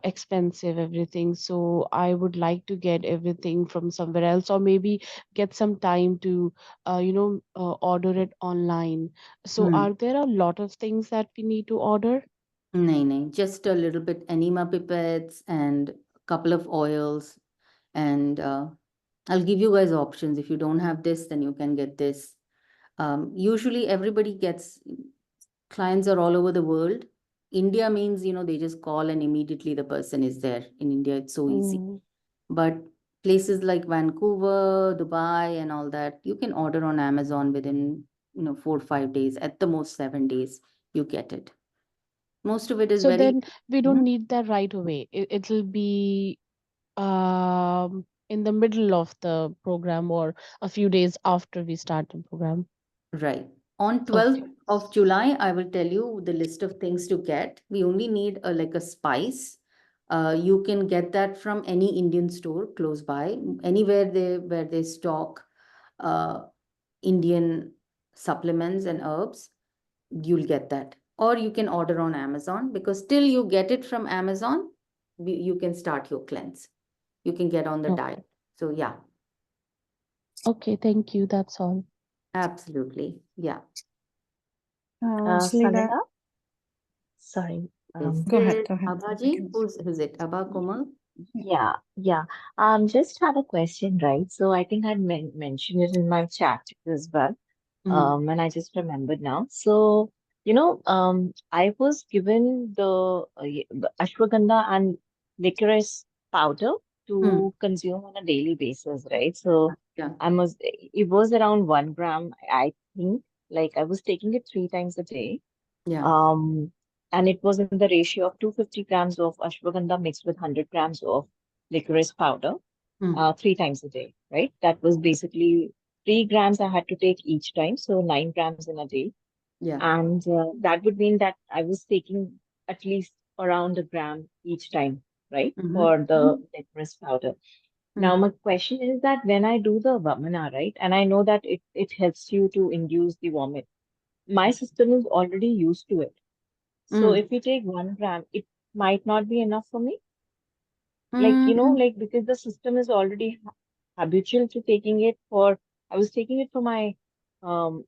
expensive everything. So I would like to get everything from somewhere else, or maybe get some time to order it online. So Hmm. are there a lot of things that we need to order? No, just a little bit enema pipettes and a couple of oils. And I'll give you guys options. If you don't have this, then you can get this. Usually everybody gets, clients are all over the world. India means, they just call and immediately the person is there. In India, it's so easy. Mm. But places like Vancouver, Dubai, and all that, you can order on Amazon within, 4 or 5 days, at the most 7 days, you get it. Most of it is So very. then we don't Mhm. need that right away. It'll be in the middle of the program, or a few days after we start the program. Right. On 12th Okay. of July, I will tell you the list of things to get. We only need like a spice, You can get that from any Indian store close by, anywhere where they stock uh, Indian supplements and herbs, you'll get that. Or you can order on Amazon, because till you get it from Amazon, you can start your cleanse. You can get on the Okay. diet. So yeah, Okay, thank you. That's all. absolutely. Yeah. Salila, Salila, sorry. Is go ahead, it go ahead. You Abhaji? can. Who's it? Abha Komal? Yeah. Yeah, yeah. Just had a question, right? So I think I'd mentioned it in my chat as well. Mm, And I just remembered now. So, I was given the ashwagandha and licorice powder mm, to consume on a daily basis, right? So yeah, it was around 1 gram, I think. Like I was taking it 3 times a day. yeah. Um, and it was in the ratio of 250 grams of ashwagandha mixed with 100 grams of licorice powder, Mm, 3 times a day, right? That was basically 3 grams I had to take each time, so 9 grams in a day. yeah. And that would mean that I was taking at least around a gram each time, right? Mm-hmm. For the licorice powder. Now, Mm-hmm. my question is that when I do the vamana, right, and I know that it helps you to induce the vomit, my system is already used to it. So Mm. if you take 1 gram, it might not be enough for me. Like, Mm. because the system is already habitual to taking it I was taking it for my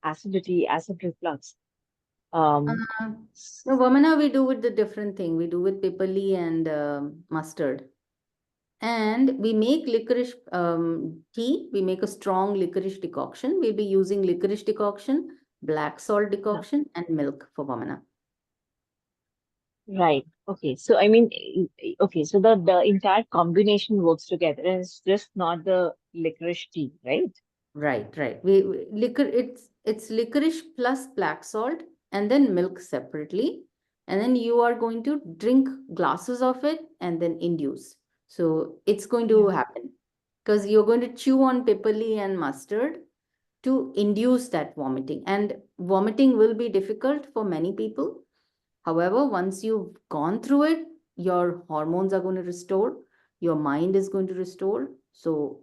acidity, acid reflux. Um, Uh, no, s- Vamana, we do with the different thing. We do with pipali and mustard. And we make licorice tea. We make a strong licorice decoction. We'll be using licorice decoction, black salt yeah, decoction, and milk for Vamana. right. Okay. So, I mean, okay. So the entire combination works together and it's just not the licorice tea, right? Right, right. It's licorice plus black salt and then milk separately. And then you are going to drink glasses of it and then induce. So it's going to Yeah. happen because you're going to chew on pipali and mustard to induce that vomiting. And vomiting will be difficult for many people. However, once you've gone through it, your hormones are going to restore, your mind is going to restore. So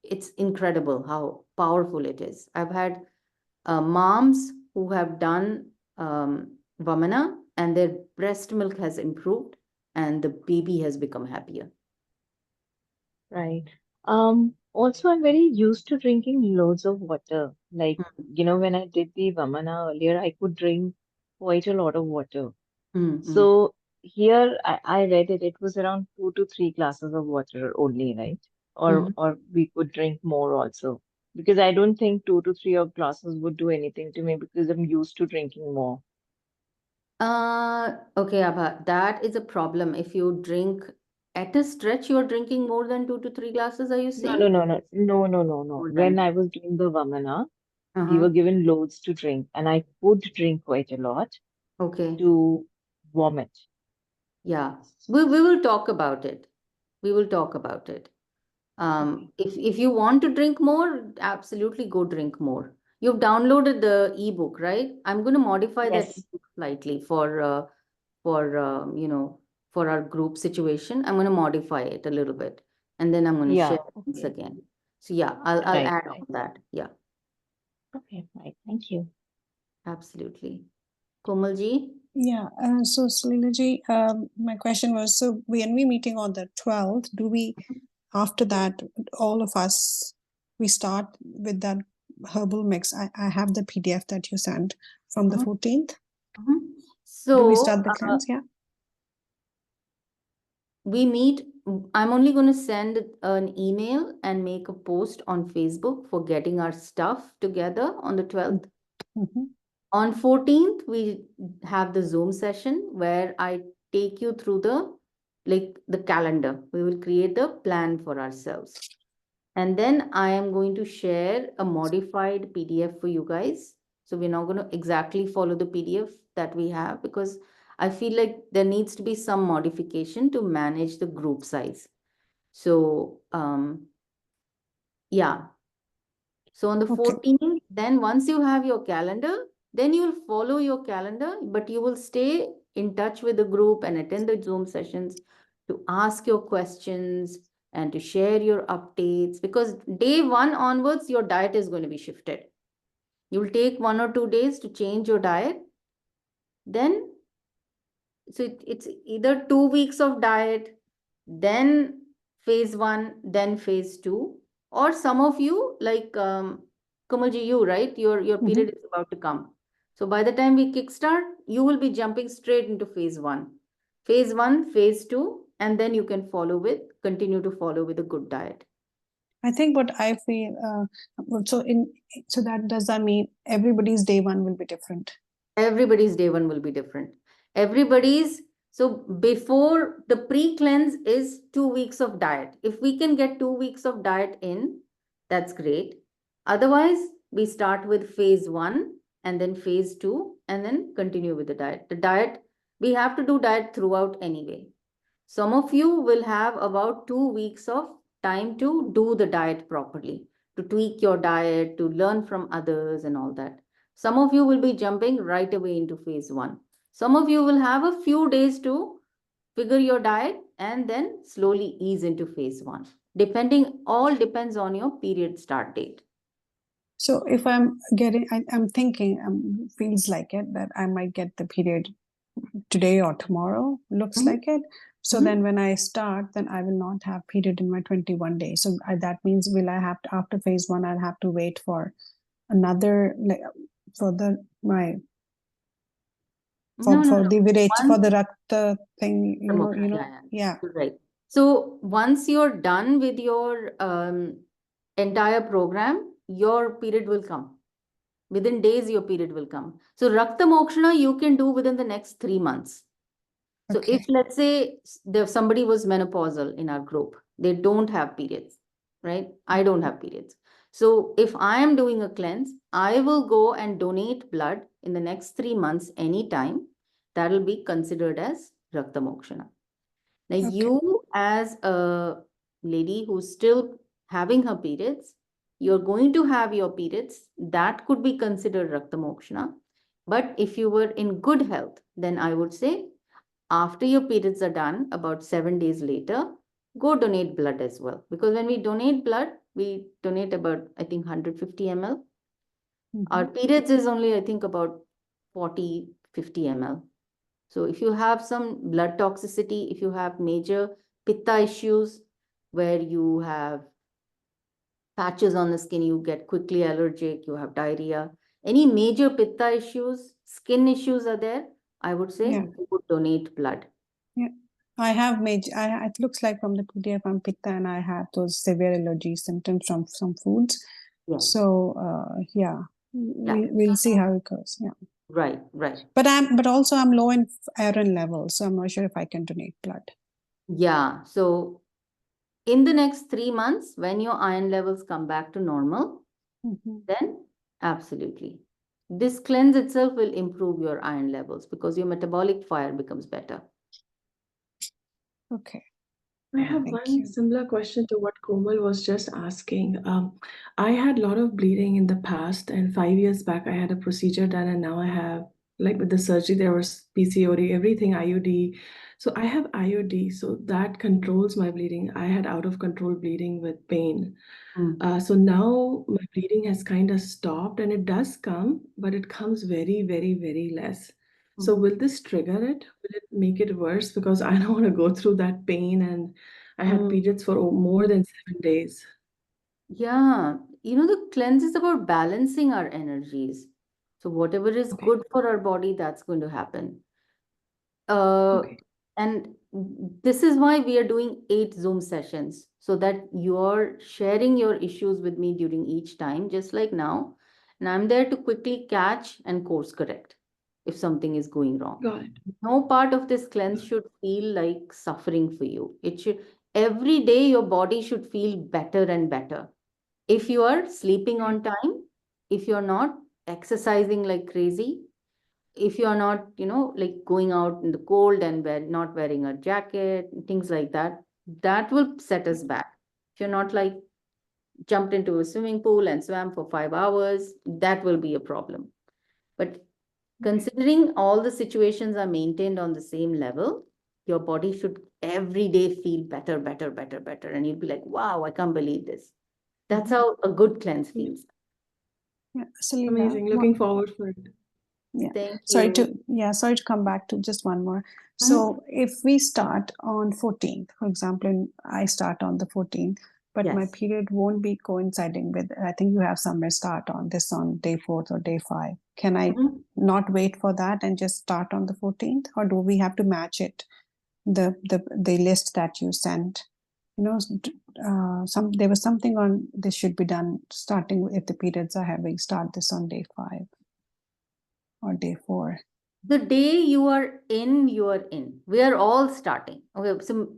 it's incredible how powerful it is. I've had moms who have done Vamana and their breast milk has improved and the baby has become happier. Right. Also, I'm very used to drinking loads of water. Like, when I did the Vamana earlier, I could drink quite a lot of water. Mm-hmm. So here I read it was around 2 to 3 glasses of water only, right? Or Mm-hmm. or we could drink more also. Because I don't think 2 to 3 of glasses would do anything to me because I'm used to drinking more. Okay, Abha, that is a problem. If you drink at a stretch, you're drinking more than 2 to 3 glasses, are you No, no, saying? no, no, no, no, no, no. More When than. I was doing the Vamana, we Uh-huh. were given loads to drink, and I could drink quite a lot Okay. to vomit. Yeah. We will talk about it. We will talk about it. Okay. If you want to drink more, absolutely go drink more. You've downloaded the ebook, right? I'm going to modify that Yes. ebook slightly for for our group situation. I'm going to modify it a little bit, and then I'm going to Yeah. share links Okay. again. So yeah, I'll Right. add Right. on that. Yeah, Okay. Right. Thank you. absolutely. Komalji. Yeah, so Salila ji, my question was, so when we meeting on the 12th, do we, after that, all of us, we start with that herbal mix? I have the PDF that you sent from the Mhm, 14th. mhm. Do we So start the cleanse? Yeah. we meet. I'm only going to send an email and make a post on Facebook for getting our stuff together on the 12th. Mm-hmm. On 14th, we have the Zoom session where I take you through the calendar. We will create a plan for ourselves. And then I am going to share a modified PDF for you guys. So we're not going to exactly follow the PDF that we have because I feel like there needs to be some modification to manage the group size. So yeah, so on the Okay. 14th, then once you have your calendar, then you'll follow your calendar, but you will stay in touch with the group and attend the Zoom sessions to ask your questions and to share your updates, because day 1 onwards, your diet is going to be shifted. You'll take 1 or 2 days to change your diet. Then, so it's either 2 weeks of diet, then phase 1, then phase 2, or some of you, like Kamalji, you, right? Your Mhm. period is about to come. So by the time we kickstart, you will be jumping straight into phase 1. Phase 1, phase 2, and then you can continue to follow with a good diet. I think what I feel, so that does that mean everybody's day one will be different? Everybody's day 1 will be different. Everybody's, so before the pre-cleanse is 2 weeks of diet. If we can get 2 weeks of diet in, that's great. Otherwise, we start with phase 1 and then phase 2 and then continue with the diet. The diet, we have to do diet throughout anyway. Some of you will have about 2 weeks of time to do the diet properly, to tweak your diet, to learn from others and all that. Some of you will be jumping right away into phase 1. Some of you will have a few days to figure your diet and then slowly ease into phase 1. All depends on your period start date. So if I'm thinking, feels like it that I might get the period today or tomorrow, looks Mhm. like it. So Mhm. then when I start, then I will not have period in my 21 days. So that means will I have to, after phase 1, I'll have to wait for another, like, for the my No, no, for no. the virate, for Once the rakta thing, promotion, yeah. you're right. So once you're done with your entire program, your period will come. Within days, your period will come. So Rakta Mokshana, you can do within the next 3 months. So if, Okay. let's say, somebody was menopausal in our group, they don't have periods, right? I don't have periods. So if I am doing a cleanse, I will go and donate blood in the next 3 months anytime. That will be considered as Rakta Mokshana. Now, Okay. you as a lady who's still having her periods, you're going to have your periods. That could be considered Rakta Mokshana. But if you were in good health, then I would say after your periods are done, about 7 days later, go donate blood as well. Because when we donate blood, we donate about, I think, 150 ml. Our Mhm. periods is only, I think, about 40, 50 ml. So if you have some blood toxicity, if you have major pitta issues where you have patches on the skin, you get quickly allergic, you have diarrhea, any major pitta issues, skin issues are there, I would say Yeah. you would donate blood. Yeah. I have major, it looks like from the PDF I'm pitta, and I have those severe allergy symptoms from some foods. Yeah. So yeah, we'll see how it goes. Yeah. Right, right. But also I'm low in iron levels, so I'm not sure if I can donate blood. Yeah. So in the next 3 months, when your iron levels come back to normal, then absolutely. This cleanse itself will improve your iron levels because your metabolic fire becomes better. Okay. I have Thank one you. similar question to what Komal was just asking. I had a lot of bleeding in the past, and 5 years back, I had a procedure done, and now I have, like with the surgery, there was PCOD, everything IUD. So I have IUD, so that controls my bleeding. I had out of control bleeding with pain. So now my bleeding has kind of stopped, and it does come, but it comes very, very, very less. So will this trigger it? Will it make it worse? Because I don't want to go through that pain, and I had periods for more than 7 days. Yeah, the cleanse is about balancing our energies. So whatever is Okay, good for our body, that's going to happen. Uh, okay, and this is why we are doing 8 Zoom sessions so that you're sharing your issues with me during each time, just like now. And I'm there to quickly catch and course correct if something is going wrong. got it. No part of this cleanse should feel like suffering for you. Every day, your body should feel better and better. If you are sleeping Okay, on time, if you're not exercising like crazy, if you're not, like going out in the cold and not wearing a jacket, things like that, that will set us back. If you're not like jumped into a swimming pool and swam for 5 hours, that will be a problem. But okay, considering all the situations are maintained on the same level, your body should every day feel better, better, better, better. And you'll be like, wow, I can't believe this. That's Mhm. how a good cleanse feels. Yeah, Salila, Amazing. Looking forward for it. yeah. Thank Sorry you. to come back to just one more. Mhm. So if we start on 14th, for example, and I start on the 14th, but my Yes. period won't be coinciding with, I think you have somewhere start on this on day 4th or day 5. Can I Mhm. not wait for that and just start on the 14th, or do we have to match it, the list that you sent? You know, there was something on this should be done starting if the periods are heavy, start this on day 5 or day 4. The day you are in, you are in. We are all starting. Okay, so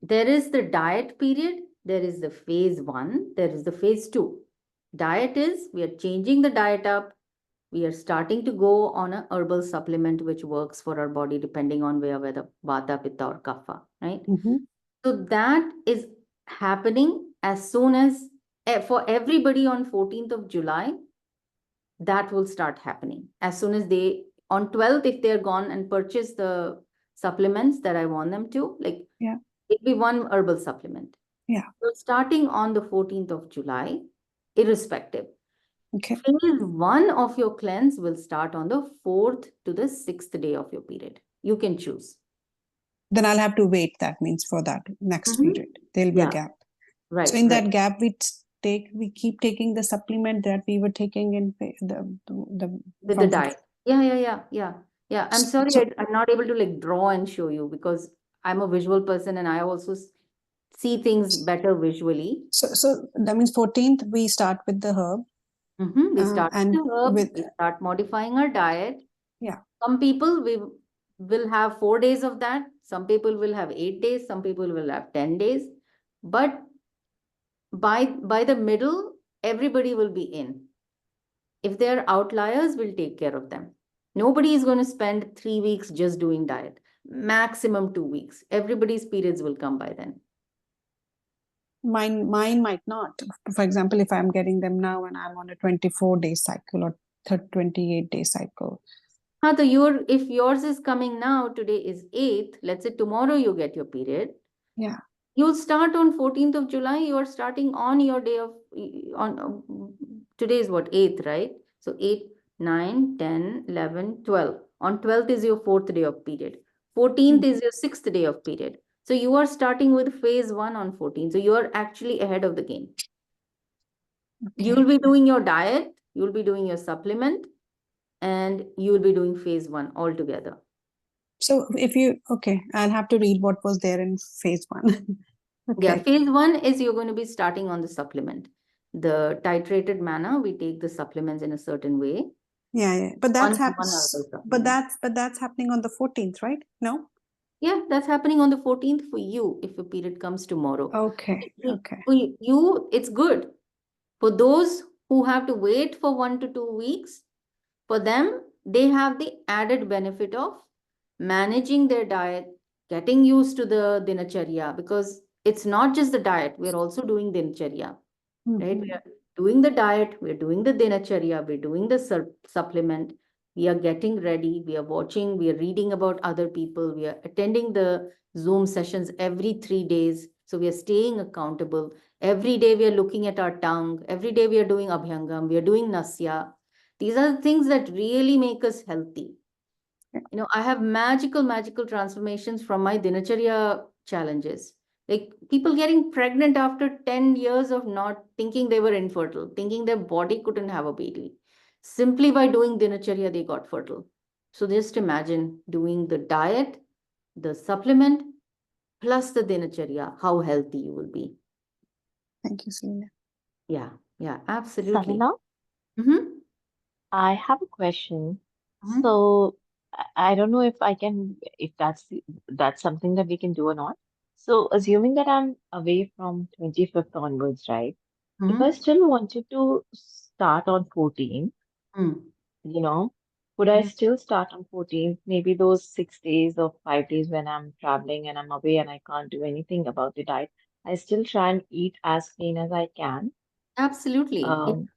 there is the diet period, there is the phase 1, there is the phase 2. Diet is we are changing the diet up. We are starting to go on a herbal supplement which works for our body depending on where the Vata, Pitta or Kapha, right? Mm-hmm. So that is happening as soon as for everybody on 14th of July, that will start happening. As soon as they, on 12th, if they're gone and purchase the supplements that I want them to, like Yeah, it'll be one herbal supplement. yeah. So starting on the 14th of July, irrespective, Okay. phase 1 of your cleanse will start on the 4th to the 6th day of your period. You can choose. Then I'll have to wait. That means for that next Mhm. period, there'll be a Yeah, gap. So right, in right. that gap, we keep taking the supplement that we were taking in the With the from. diet. Yeah. I'm sorry, So I'm not able to like draw and show you because I'm a visual person and I also see things better visually. so that means 14th we start with the herb, We start and with the herb, with, we start modifying our diet. yeah. Some people we will have 4 days of that. Some people will have 8 days. Some people will have 10 days. But by the middle, everybody will be in. If they're outliers, we'll take care of them. Nobody is going to spend 3 weeks just doing diet. Maximum 2 weeks. Everybody's periods will come by then. Mine might not. For example, if I'm getting them now and I'm on a 24-day cycle or 28-day cycle. So if yours is coming now, today is 8th, let's say tomorrow you get your period. Yeah. You'll start on 14th of July. You are starting on your day of, on today is what, 8th, right? So 8, 9, 10, 11, 12. On 12th is your 4th day of period. 14th is your 6th day of period. So you are starting with phase 1 on 14th. So you are actually ahead of the game. You'll Okay. be doing your diet, you'll be doing your supplement, and you'll be doing phase 1 altogether. So I'll have to read what was there in phase 1. Yeah, Okay. phase 1 is you're going to be starting on the supplement. The titrated manner, we take the supplements in a certain way. Yeah. But One that's herbal supplement. that's happening on the 14th, right? No? Yeah, that's happening on the 14th for you if your period comes tomorrow. Okay. Okay. For you, it's good. For those who have to wait for 1 to 2 weeks, for them, they have the added benefit of managing their diet, getting used to the dinacharya, because it's not just the diet, we're also doing dinacharya, right? We Mhm. are doing the diet, we're doing the dinacharya, we're doing the supplement, we are getting ready, we are watching, we are reading about other people, we are attending the Zoom sessions every 3 days. So we are staying accountable. Every day we are looking at our tongue. Every day we are doing abhyangam, we are doing nasya. These are the things that really make us healthy. I have magical transformations from my dinacharya challenges. Like people getting pregnant after 10 years of not thinking they were infertile, thinking their body couldn't have a baby. Simply by doing dinacharya, they got fertile. So just imagine doing the diet, the supplement, plus the dinacharya, how healthy you will be. Thank you, Salila. Yeah, absolutely. Salila, Mm-hmm. I have a question. Mm-hmm. So I don't know if I can, if that's something that we can do or not. So assuming that I'm away from 25th onwards, right? If I Mm-hmm. still wanted to start on 14th, you know, would I Mm-hmm. still start on 14th? Maybe those 6 days or 5 days when I'm traveling and I'm away and I can't do anything about the diet, I still try and eat as clean as I can. Absolutely. Um,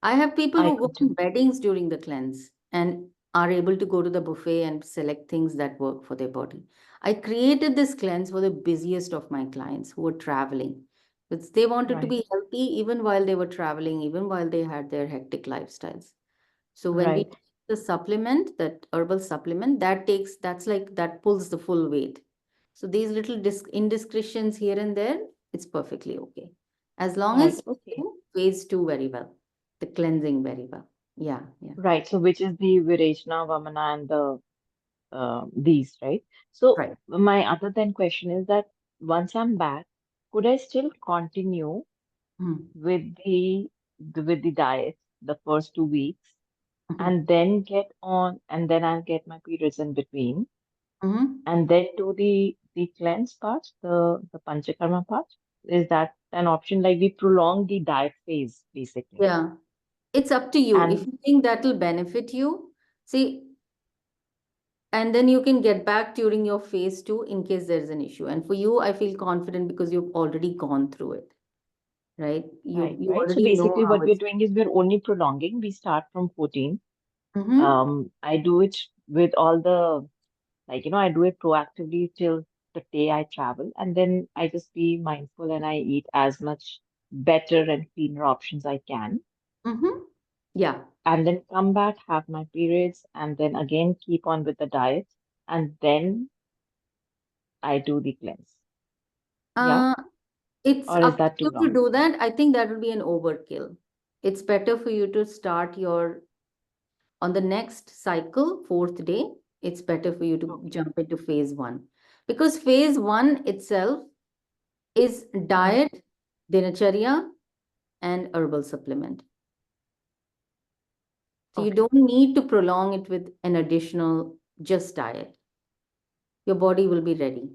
I have people I who go could on do. weddings during the cleanse, and are able to go to the buffet and select things that work for their body. I created this cleanse for the busiest of my clients who were traveling. Because they wanted to Right. be healthy even while they were traveling, even while they had their hectic lifestyles. So when we Right. take the supplement, that herbal supplement, that's like that pulls the full weight. So these little indiscretions here and there, it's perfectly okay. As long Right. as Okay. you phase two very well, the cleansing very well. Yeah, yeah, Right. So which is the Virechana, Vamana, and the these, right? So right. my other then question is that once I'm back, could I still continue Mm-hmm. with with the diet the first 2 weeks Mm-hmm. and then get on and then I'll get my periods in between Mm-hmm. and then do the cleanse part, the panchakarma part? Is that an option? Like we prolong the diet phase basically. Yeah, it's up to you. If And you think that will benefit you, see, and then you can get back during your phase two in case there's an issue. And for you, I feel confident because you've already gone through it, right? You right, you right. So already know basically how what we're it's. doing is we're only prolonging. We start from 14. Mm-hmm. I do it with all the like, I do it proactively till the day I travel, and then I just be mindful and I eat as much better and cleaner options I can, Mm-hmm. Yeah. and then come back, have my periods, and then again keep on with the diet, and then I do the cleanse. Yeah, Uh, it's or is up to that too you to long? do that. I think that would be an overkill. It's better for you to start your on the next cycle, fourth day. It's better for you to Okay. jump into phase one because phase one itself is Hmm. diet, dinacharya, and herbal supplement. So you Okay. don't need to prolong it with an additional just diet. Your body will be ready.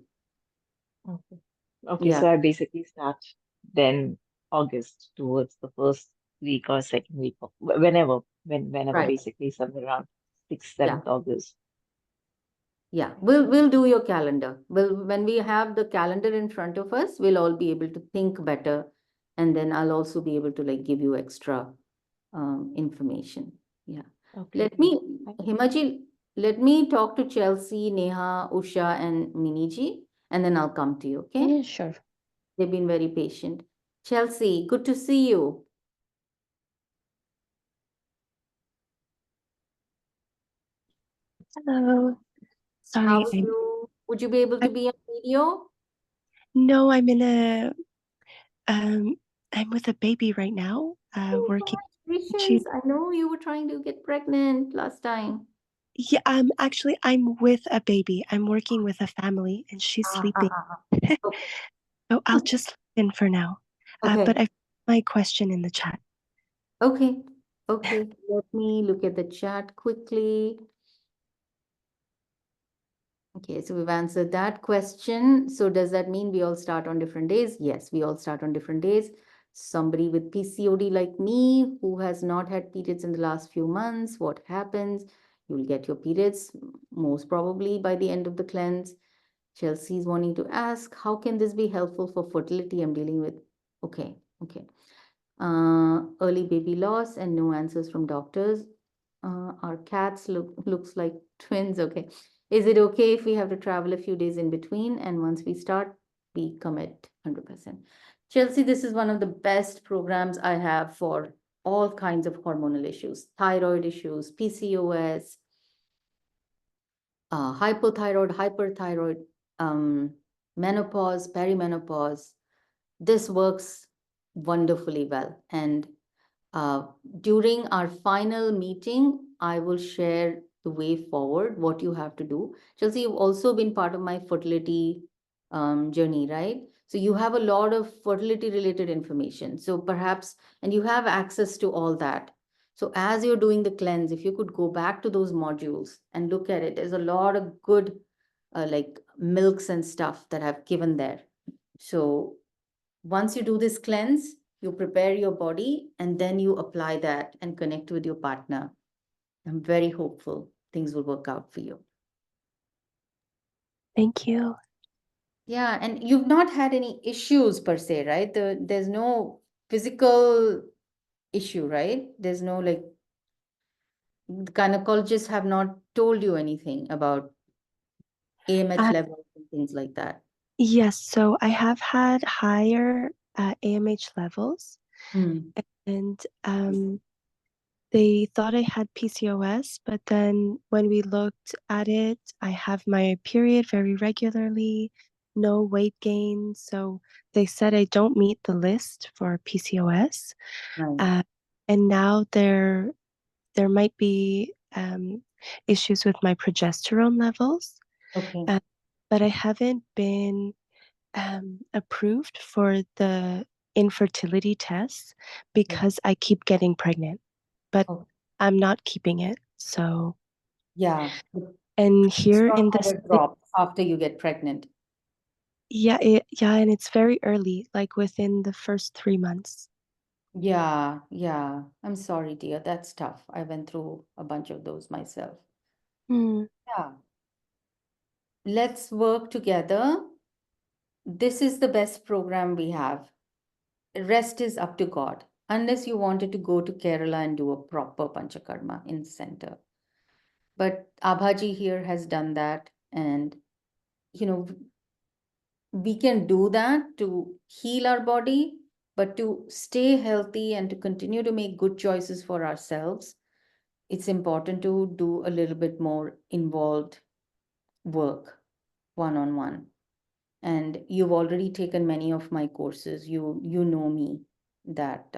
Okay. Okay. Yeah, So I basically start then August towards the first week or second week of whenever right. basically somewhere around 6th, Yeah, 7th August. yeah. We'll do your calendar. When we have the calendar in front of us, we'll all be able to think better, and then I'll also be able to like give you extra information. Yeah. Okay. Let me, Thank you. Himaji, let me talk to Chelsea, Neha, Usha, and Miniji, and then I'll come to you. Okay? Yeah, sure. They've been very patient. Chelsea, good to see you. Hello. How Sorry, are you? Would you be able to I'm be on video? no, I'm in a um I'm with a baby right now, Oh, working. She congratulations. I know you were trying to get pregnant last time. yeah, actually I'm with a baby. I'm working with a family and she's sleeping. Okay. So I'll just listen for now. But Okay. I my question in the chat. Okay. Okay. Let me look at the chat quickly. Okay, so we've answered that question. So does that mean we all start on different days? Yes, we all start on different days. Somebody with PCOD like me who has not had periods in the last few months, what happens? You'll get your periods most probably by the end of the cleanse. Chelsea's wanting to ask, how can this be helpful for fertility? I'm dealing with. Okay, okay. Early baby loss and no answers from doctors. Our cats looks like twins. Okay. Is it okay if we have to travel a few days in between? And once we start, we commit 100%. Chelsea, this is one of the best programs I have for all kinds of hormonal issues, thyroid issues, PCOS, hypothyroid, hyperthyroid, menopause, perimenopause. This works wonderfully well. And uh, during our final meeting, I will share the way forward, what you have to do. Chelsea, you've also been part of my fertility journey, right? So you have a lot of fertility related information. So perhaps, and you have access to all that. So as you're doing the cleanse, if you could go back to those modules and look at it, there's a lot of good like milks and stuff that I've given there. So once you do this cleanse, you prepare your body and then you apply that and connect with your partner. I'm very hopeful things will work out for you. Thank you. Yeah, and you've not had any issues per se, right? There's no physical issue, right? There's no like the gynecologists have not told you anything about AMH Uh, levels and things like that. yes, so I have had higher AMH levels, Hmm. and they thought I had PCOS, but then when we looked at it, I have my period very regularly, no weight gain. So they said I don't meet the list for PCOS. Right. And now there might be issues with my progesterone levels, Okay. but I haven't been approved for the infertility tests because I keep getting pregnant, but Okay. I'm not keeping it. So, Yeah. and here in this, Testosterone drops after you get pregnant. yeah, and it's very early, like within the first 3 months. Yeah, yeah. I'm sorry, dear. That's tough. I went through a bunch of those myself. Hmm. Yeah. Let's work together. This is the best program we have. Rest is up to God. Unless you wanted to go to Kerala and do a proper Panchakarma in center. But Abhaji here has done that. And, you know, we can do that to heal our body, but to stay healthy and to continue to make good choices for ourselves, it's important to do a little bit more involved work one on one. And you've already taken many of my courses. You know me that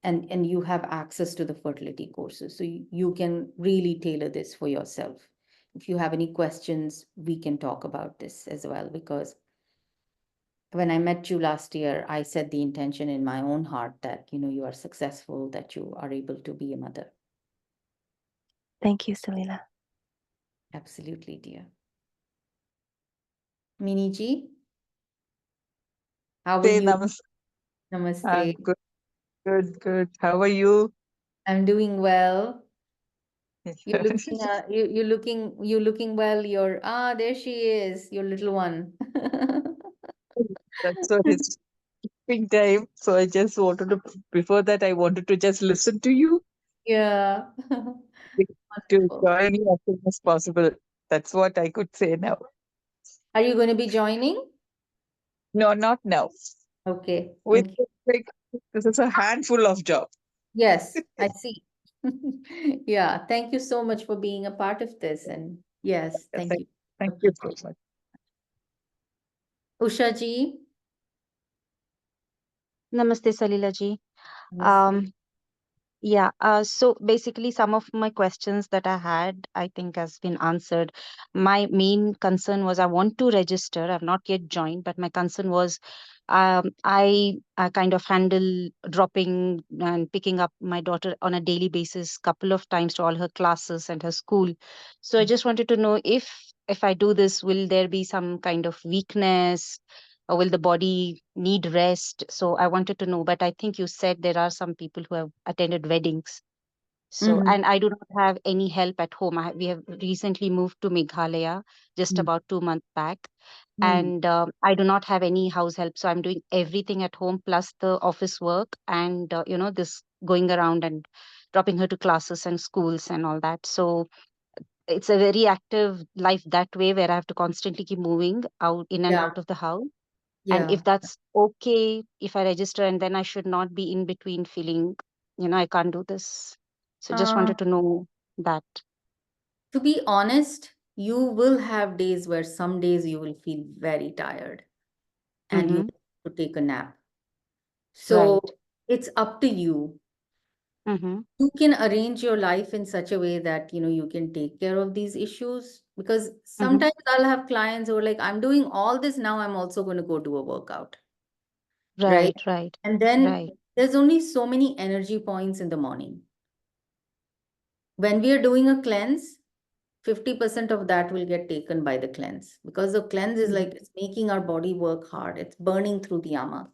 and you have access to the fertility courses, so you can really tailor this for yourself. If you have any questions, we can talk about this as well, because when I met you last year, I set the intention in my own heart that you are successful, that you are able to be a mother. Thank you, Salila. Absolutely, dear. Mini ji, how are Say you? namaste. I'm Namaste. good, good, good. How are you? I'm doing well. You're looking well. There she is, your little one. That's what it's sleeping time. So I just wanted to, before that, I wanted to just listen to you, Yeah. to Wonderful. join you as soon as possible. That's what I could say now. Are you going to be joining? No, not now. Okay. With Okay. like, this is a handful of job. Yes, I see. Yeah. Thank you so much for being a part of this. And yes, thank Thank, you. thank you so much. Usha ji. Namaste, Salila ji. Namaste. Yeah, so basically, some of my questions that I had, I think, has been answered. My main concern was I want to register. I've not yet joined, but my concern was I kind of handle dropping and picking up my daughter on a daily basis, couple of times to all her classes and her school. So I just wanted to know if I do this, will there be some kind of weakness? Or will the body need rest? So I wanted to know, but I think you said there are some people who have attended weddings. So, Mhm. and I do not have any help at home. We have recently moved to Meghalaya just Mm, about 2 months back, mm. and I do not have any house help. So I'm doing everything at home plus the office work and, this going around and dropping her to classes and schools and all that. So it's a very active life that way where I have to constantly keep moving out in and Yeah, out of the house. And yeah. if that's okay, if I register, and then I should not be in between feeling, I can't do this. So just Uh, wanted to know that. to be honest, you will have days where some days you will feel very tired and you Mm-hmm. have to take a nap. So Right. it's up to you. Mm-hmm. You can arrange your life in such a way that you can take care of these issues, because Mm-hmm. sometimes I'll have clients who are like, I'm doing all this now, I'm also going to go do a workout, right? Right, right, And then right. there's only so many energy points in the morning. When we are doing a cleanse, 50% of that will get taken by the cleanse, because the cleanse is Mm-hmm. like it's making our body work hard, it's burning through the ama,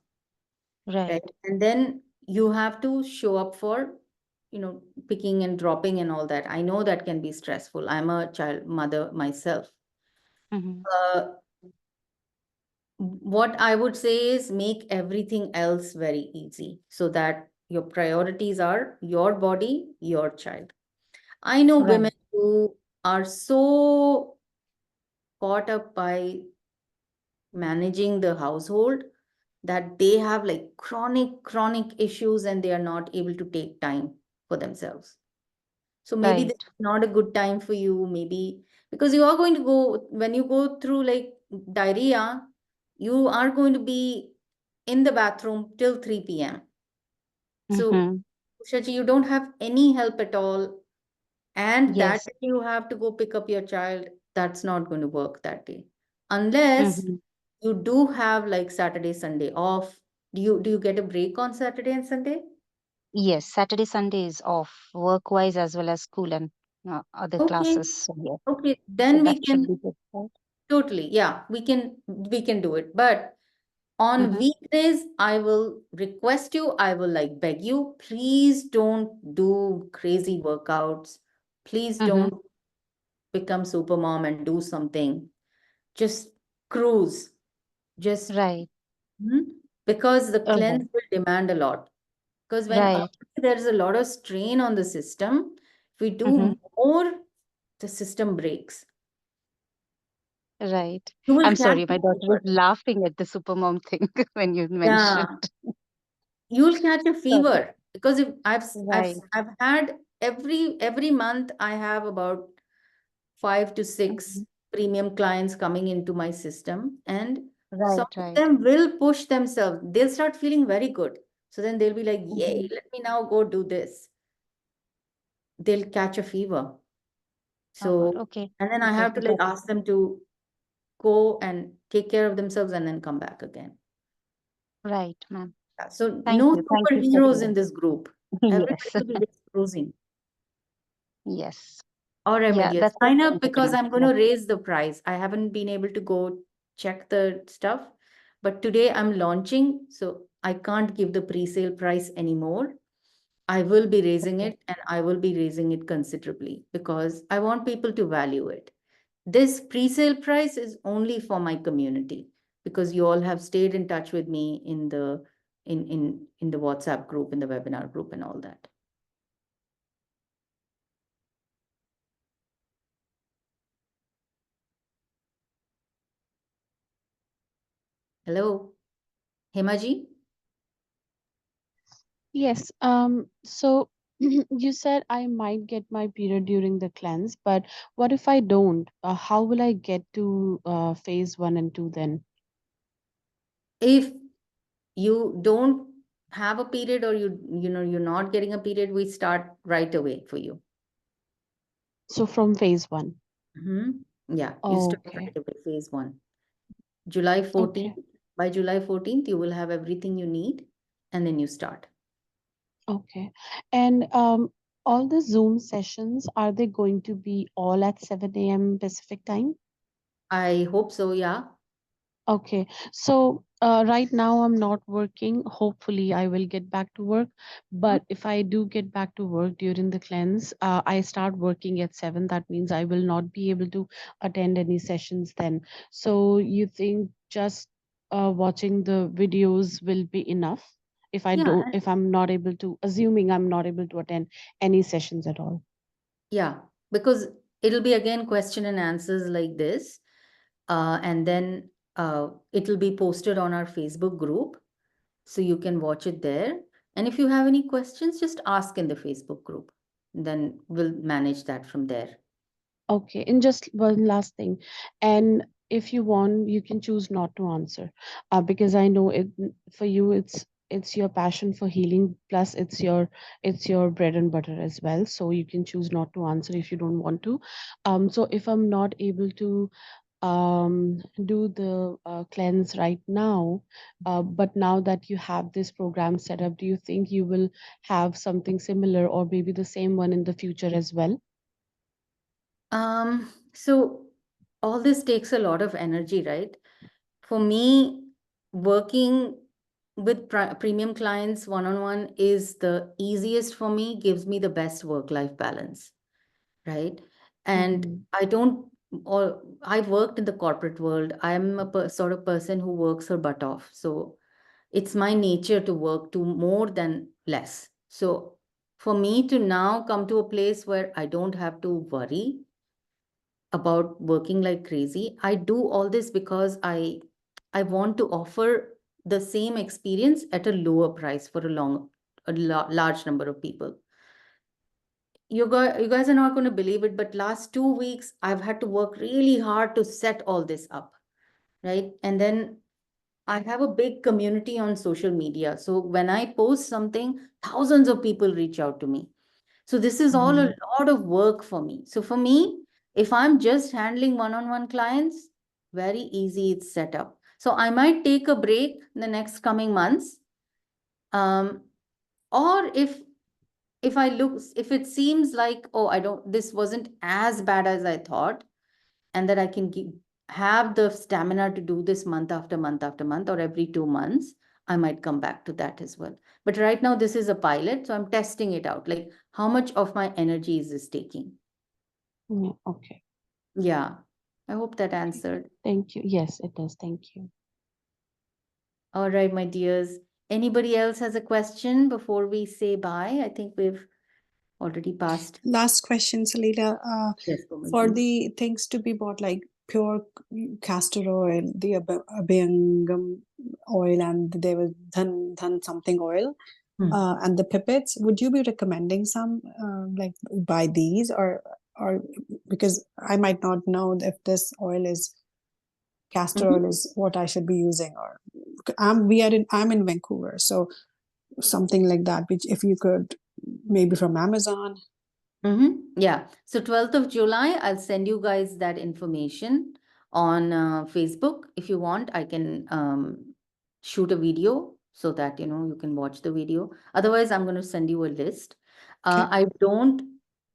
right? Right. And then you have to show up for picking and dropping and all that. I know that can be stressful. I'm a child mother myself. Mm-hmm. uh, what I would say is make everything else very easy, so that your priorities are your body, your child. I know Right. women who are so caught up by managing the household that they have like chronic issues and they are not able to take time for themselves. So maybe Right. this is not a good time for you, maybe because you are going to go, when you go through like diarrhea, you are going to be in the bathroom till 3 p.m. So, Mm-hmm. Ushaji, you don't have any help at all. And that Yes. day you have to go pick up your child. That's not going to work that day. Unless Mm-hmm. you do have like Saturday, Sunday off. Do you get a break on Saturday and Sunday? Yes. Saturday, Sunday is off, work-wise as well as school and other Okay. classes. So yes. Okay. So Then that we should can be good, right? totally, yeah, we can do it. But on Mm-hmm. weekdays, I will request you, I will like beg you, please don't do crazy workouts. Please Mm-hmm. don't become super mom and do something. Just cruise. Just Right. Mhm. Because the Okay. cleanse will demand a lot. Because when Right. already there is a lot of strain on the system, if we Mm-hmm. do more, the system breaks. Right. You will I'm catch sorry, a my daughter is fever. laughing at the supermom thing when you mentioned. Yeah, you'll catch a Sorry. fever because if Right. I've had every month I have about 5 to 6 Mhm. premium clients coming into my system, and some Right, of right. them will push themselves. They'll start feeling very good. So then they'll be like, Mm-hmm. yay, let me now go do this. They'll catch a fever. Oh God. So, Okay. and then I Okay. have to like Got it. ask them to go and take care of themselves and then come back again. Right, ma'am. Yeah, so Thank no you. Thank you for superheroes in sharing. this group. Everybody Yes. will be just cruising. Yes. All right, my Yeah, dear. that's what Sign I up wanted to because know. I'm going Yeah. to raise the price. I haven't been able to go check the stuff, but today I'm launching, so I can't give the pre-sale price anymore. I will be raising Okay. it and I will be raising it considerably because I want people to value it. This pre-sale price is only for my community because you all have stayed in touch with me in the WhatsApp group, in the webinar group and all that. Hello, Hemaji? Yes. So you said I might get my period during the cleanse, but what if I don't? How will I get to phase 1 and 2 then? If you don't have a period or you're not getting a period, we start right away for you. So from phase 1. Yeah, you start Okay. right away, phase 1. July Okay. 14th, by July 14th, you will have everything you need, and then you start. Okay. And all the Zoom sessions, are they going to be all at 7 a.m. Pacific time? I hope so, yeah. Okay, so right now I'm not working. Hopefully, I will get back to work. But if I do get back to work during the cleanse, I start working at 7. That means I will not be able to attend any sessions then. So you think just watching the videos will be enough Yeah, if I'm not able to, assuming I'm not able to attend any sessions at all? yeah, because it'll be again question and answers like this. And then it'll be posted on our Facebook group. So you can watch it there. And if you have any questions, just ask in the Facebook group. Then we'll manage that from there. Okay, and just one last thing. And if you want, you can choose not to answer, because I know it for you. It's your passion for healing, plus it's your bread and butter as well. So you can choose not to answer if you don't want to. So if I'm not able to do the cleanse right now, but now that you have this program set up, do you think you will have something similar or maybe the same one in the future as well? So all this takes a lot of energy, right? For me, working with premium clients one-on-one is the easiest for me, gives me the best work-life balance, right? And Mm-hmm. I don't, or I've worked in the corporate world. I'm a sort of person who works her butt off. So it's my nature to work to more than less. So for me to now come to a place where I don't have to worry about working like crazy. I do all this because I want to offer the same experience at a lower price for large number of people. You guys are not going to believe it, but last 2 weeks I've had to work really hard to set all this up, right? And then I have a big community on social media. So when I post something, thousands of people reach out to me. So this is all a lot of work for me. So for me, if I'm just handling one-on-one clients, very easy, it's set up. So I might take a break in the next coming months. Or if it seems like, oh, this wasn't as bad as I thought, and that I can have the stamina to do this month after month after month or every 2 months, I might come back to that as well. But right now, this is a pilot, so I'm testing it out. Like, how much of my energy is this taking? Yeah, okay. Yeah, I hope that answered. Thank you. Yes, it does. Thank you. All right, my dears. Anybody else has a question before we say bye? I think we've already passed. Last question, Salila. Yes, For Komalji. the things to be bought, like pure castor oil, the abhyangam oil, and there was dhan something oil, and the pipettes, would you be recommending some like buy these, or because I might not know if this oil is castor Mhm. oil is what I should be using, or I'm in Vancouver, so something like that, which if you could maybe from Amazon. Yeah. So 12th of July, I'll send you guys that information on Facebook. If you want, I can shoot a video so that you can watch the video. Otherwise, I'm going to send you a list. Okay. I don't.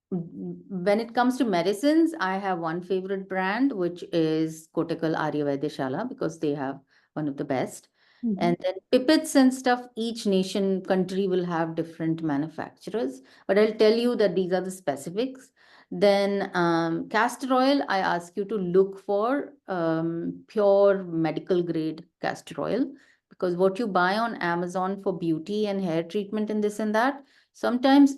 When it comes to medicines, I have one favorite brand, which is Kotakal Aryavaidyashala, because they have one of the best. And then pipettes and stuff, each nation, country will have different manufacturers, but I'll tell you that these are the specifics. Then castor oil, I ask you to look for pure medical grade castor oil, because what you buy on Amazon for beauty and hair treatment and this and that, sometimes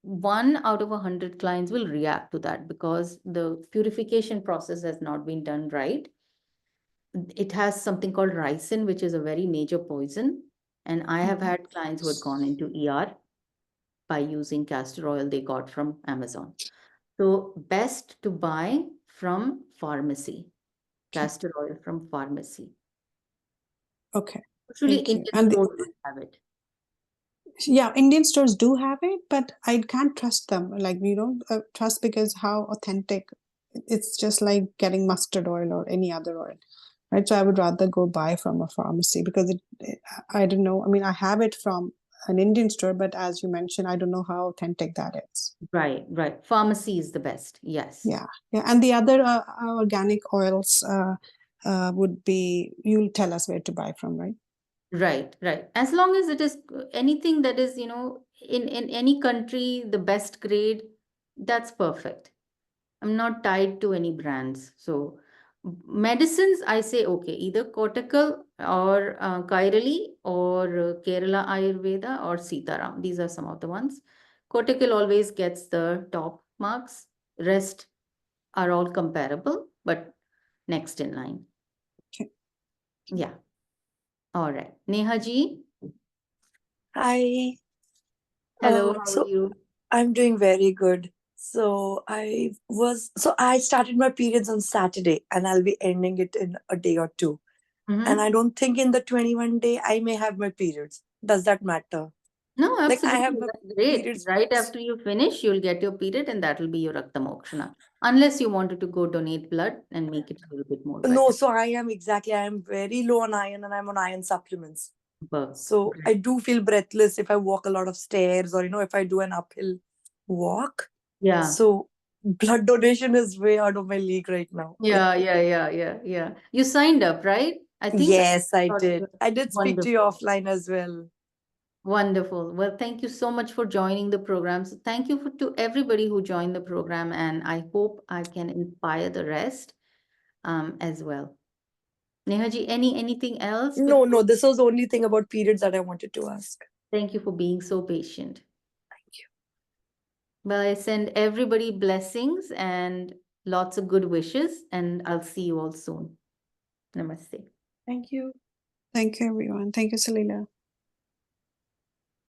1 out of 100 clients will react to that because the purification process has not been done right. It has something called ricin, which is a very major poison. And I have had clients who had gone into ER by using castor oil they got from Amazon. So best to buy from pharmacy, castor oil from pharmacy. Okay. Usually Thank you. Indian And stores will have it. yeah, Indian stores do have it, but I can't trust them. Like, you don't trust because how authentic. It's just like getting mustard oil or any other oil, right? So I would rather go buy from a pharmacy because I don't know. I mean, I have it from an Indian store, but as you mentioned, I don't know how authentic that is. Right, right. Pharmacy is the best. Yes. Yeah, yeah. And the other organic oils would be, you'll tell us where to buy from, right? Right, right. As long as it is anything that is, in any country, the best grade, that's perfect. I'm not tied to any brands. So medicines, I say, okay, either Kotakal or Kairali or Kerala Ayurveda or Sitaram. These are some of the ones. Kotakal always gets the top marks. Rest are all comparable, but next in line. Okay. Yeah. All right. Neha ji. Hi. Hello, how are So you? I'm doing very good. So I started my periods on Saturday and I'll be ending it in a day or two. And I don't think in the 21 day I may have my periods. Does that matter? No, Like I have absolutely. my That's great. periods. Right after you finish, you'll get your period and that will be your Rakta Mokshana. Unless you wanted to go donate blood and make it a little bit more No, better. so I am very low on iron and I'm on iron supplements. So Great. I do feel breathless if I walk a lot of stairs or if I do an uphill walk. Yeah. So blood donation is way out of my league right now. Yeah. You signed up, right? I think Yes, I thought did. I did speak to you wonderful. offline as well. Wonderful. Well, thank you so much for joining the program. So thank you to everybody who joined the program, and I hope I can inspire the rest as well. Nehaji, anything else No, before? no, this was the only thing about periods that I wanted to ask. Thank you for being so patient. Thank you. Well, I send everybody blessings and lots of good wishes, and I'll see you all soon. Namaste. Thank you. Thank you, everyone. Thank you, Salila.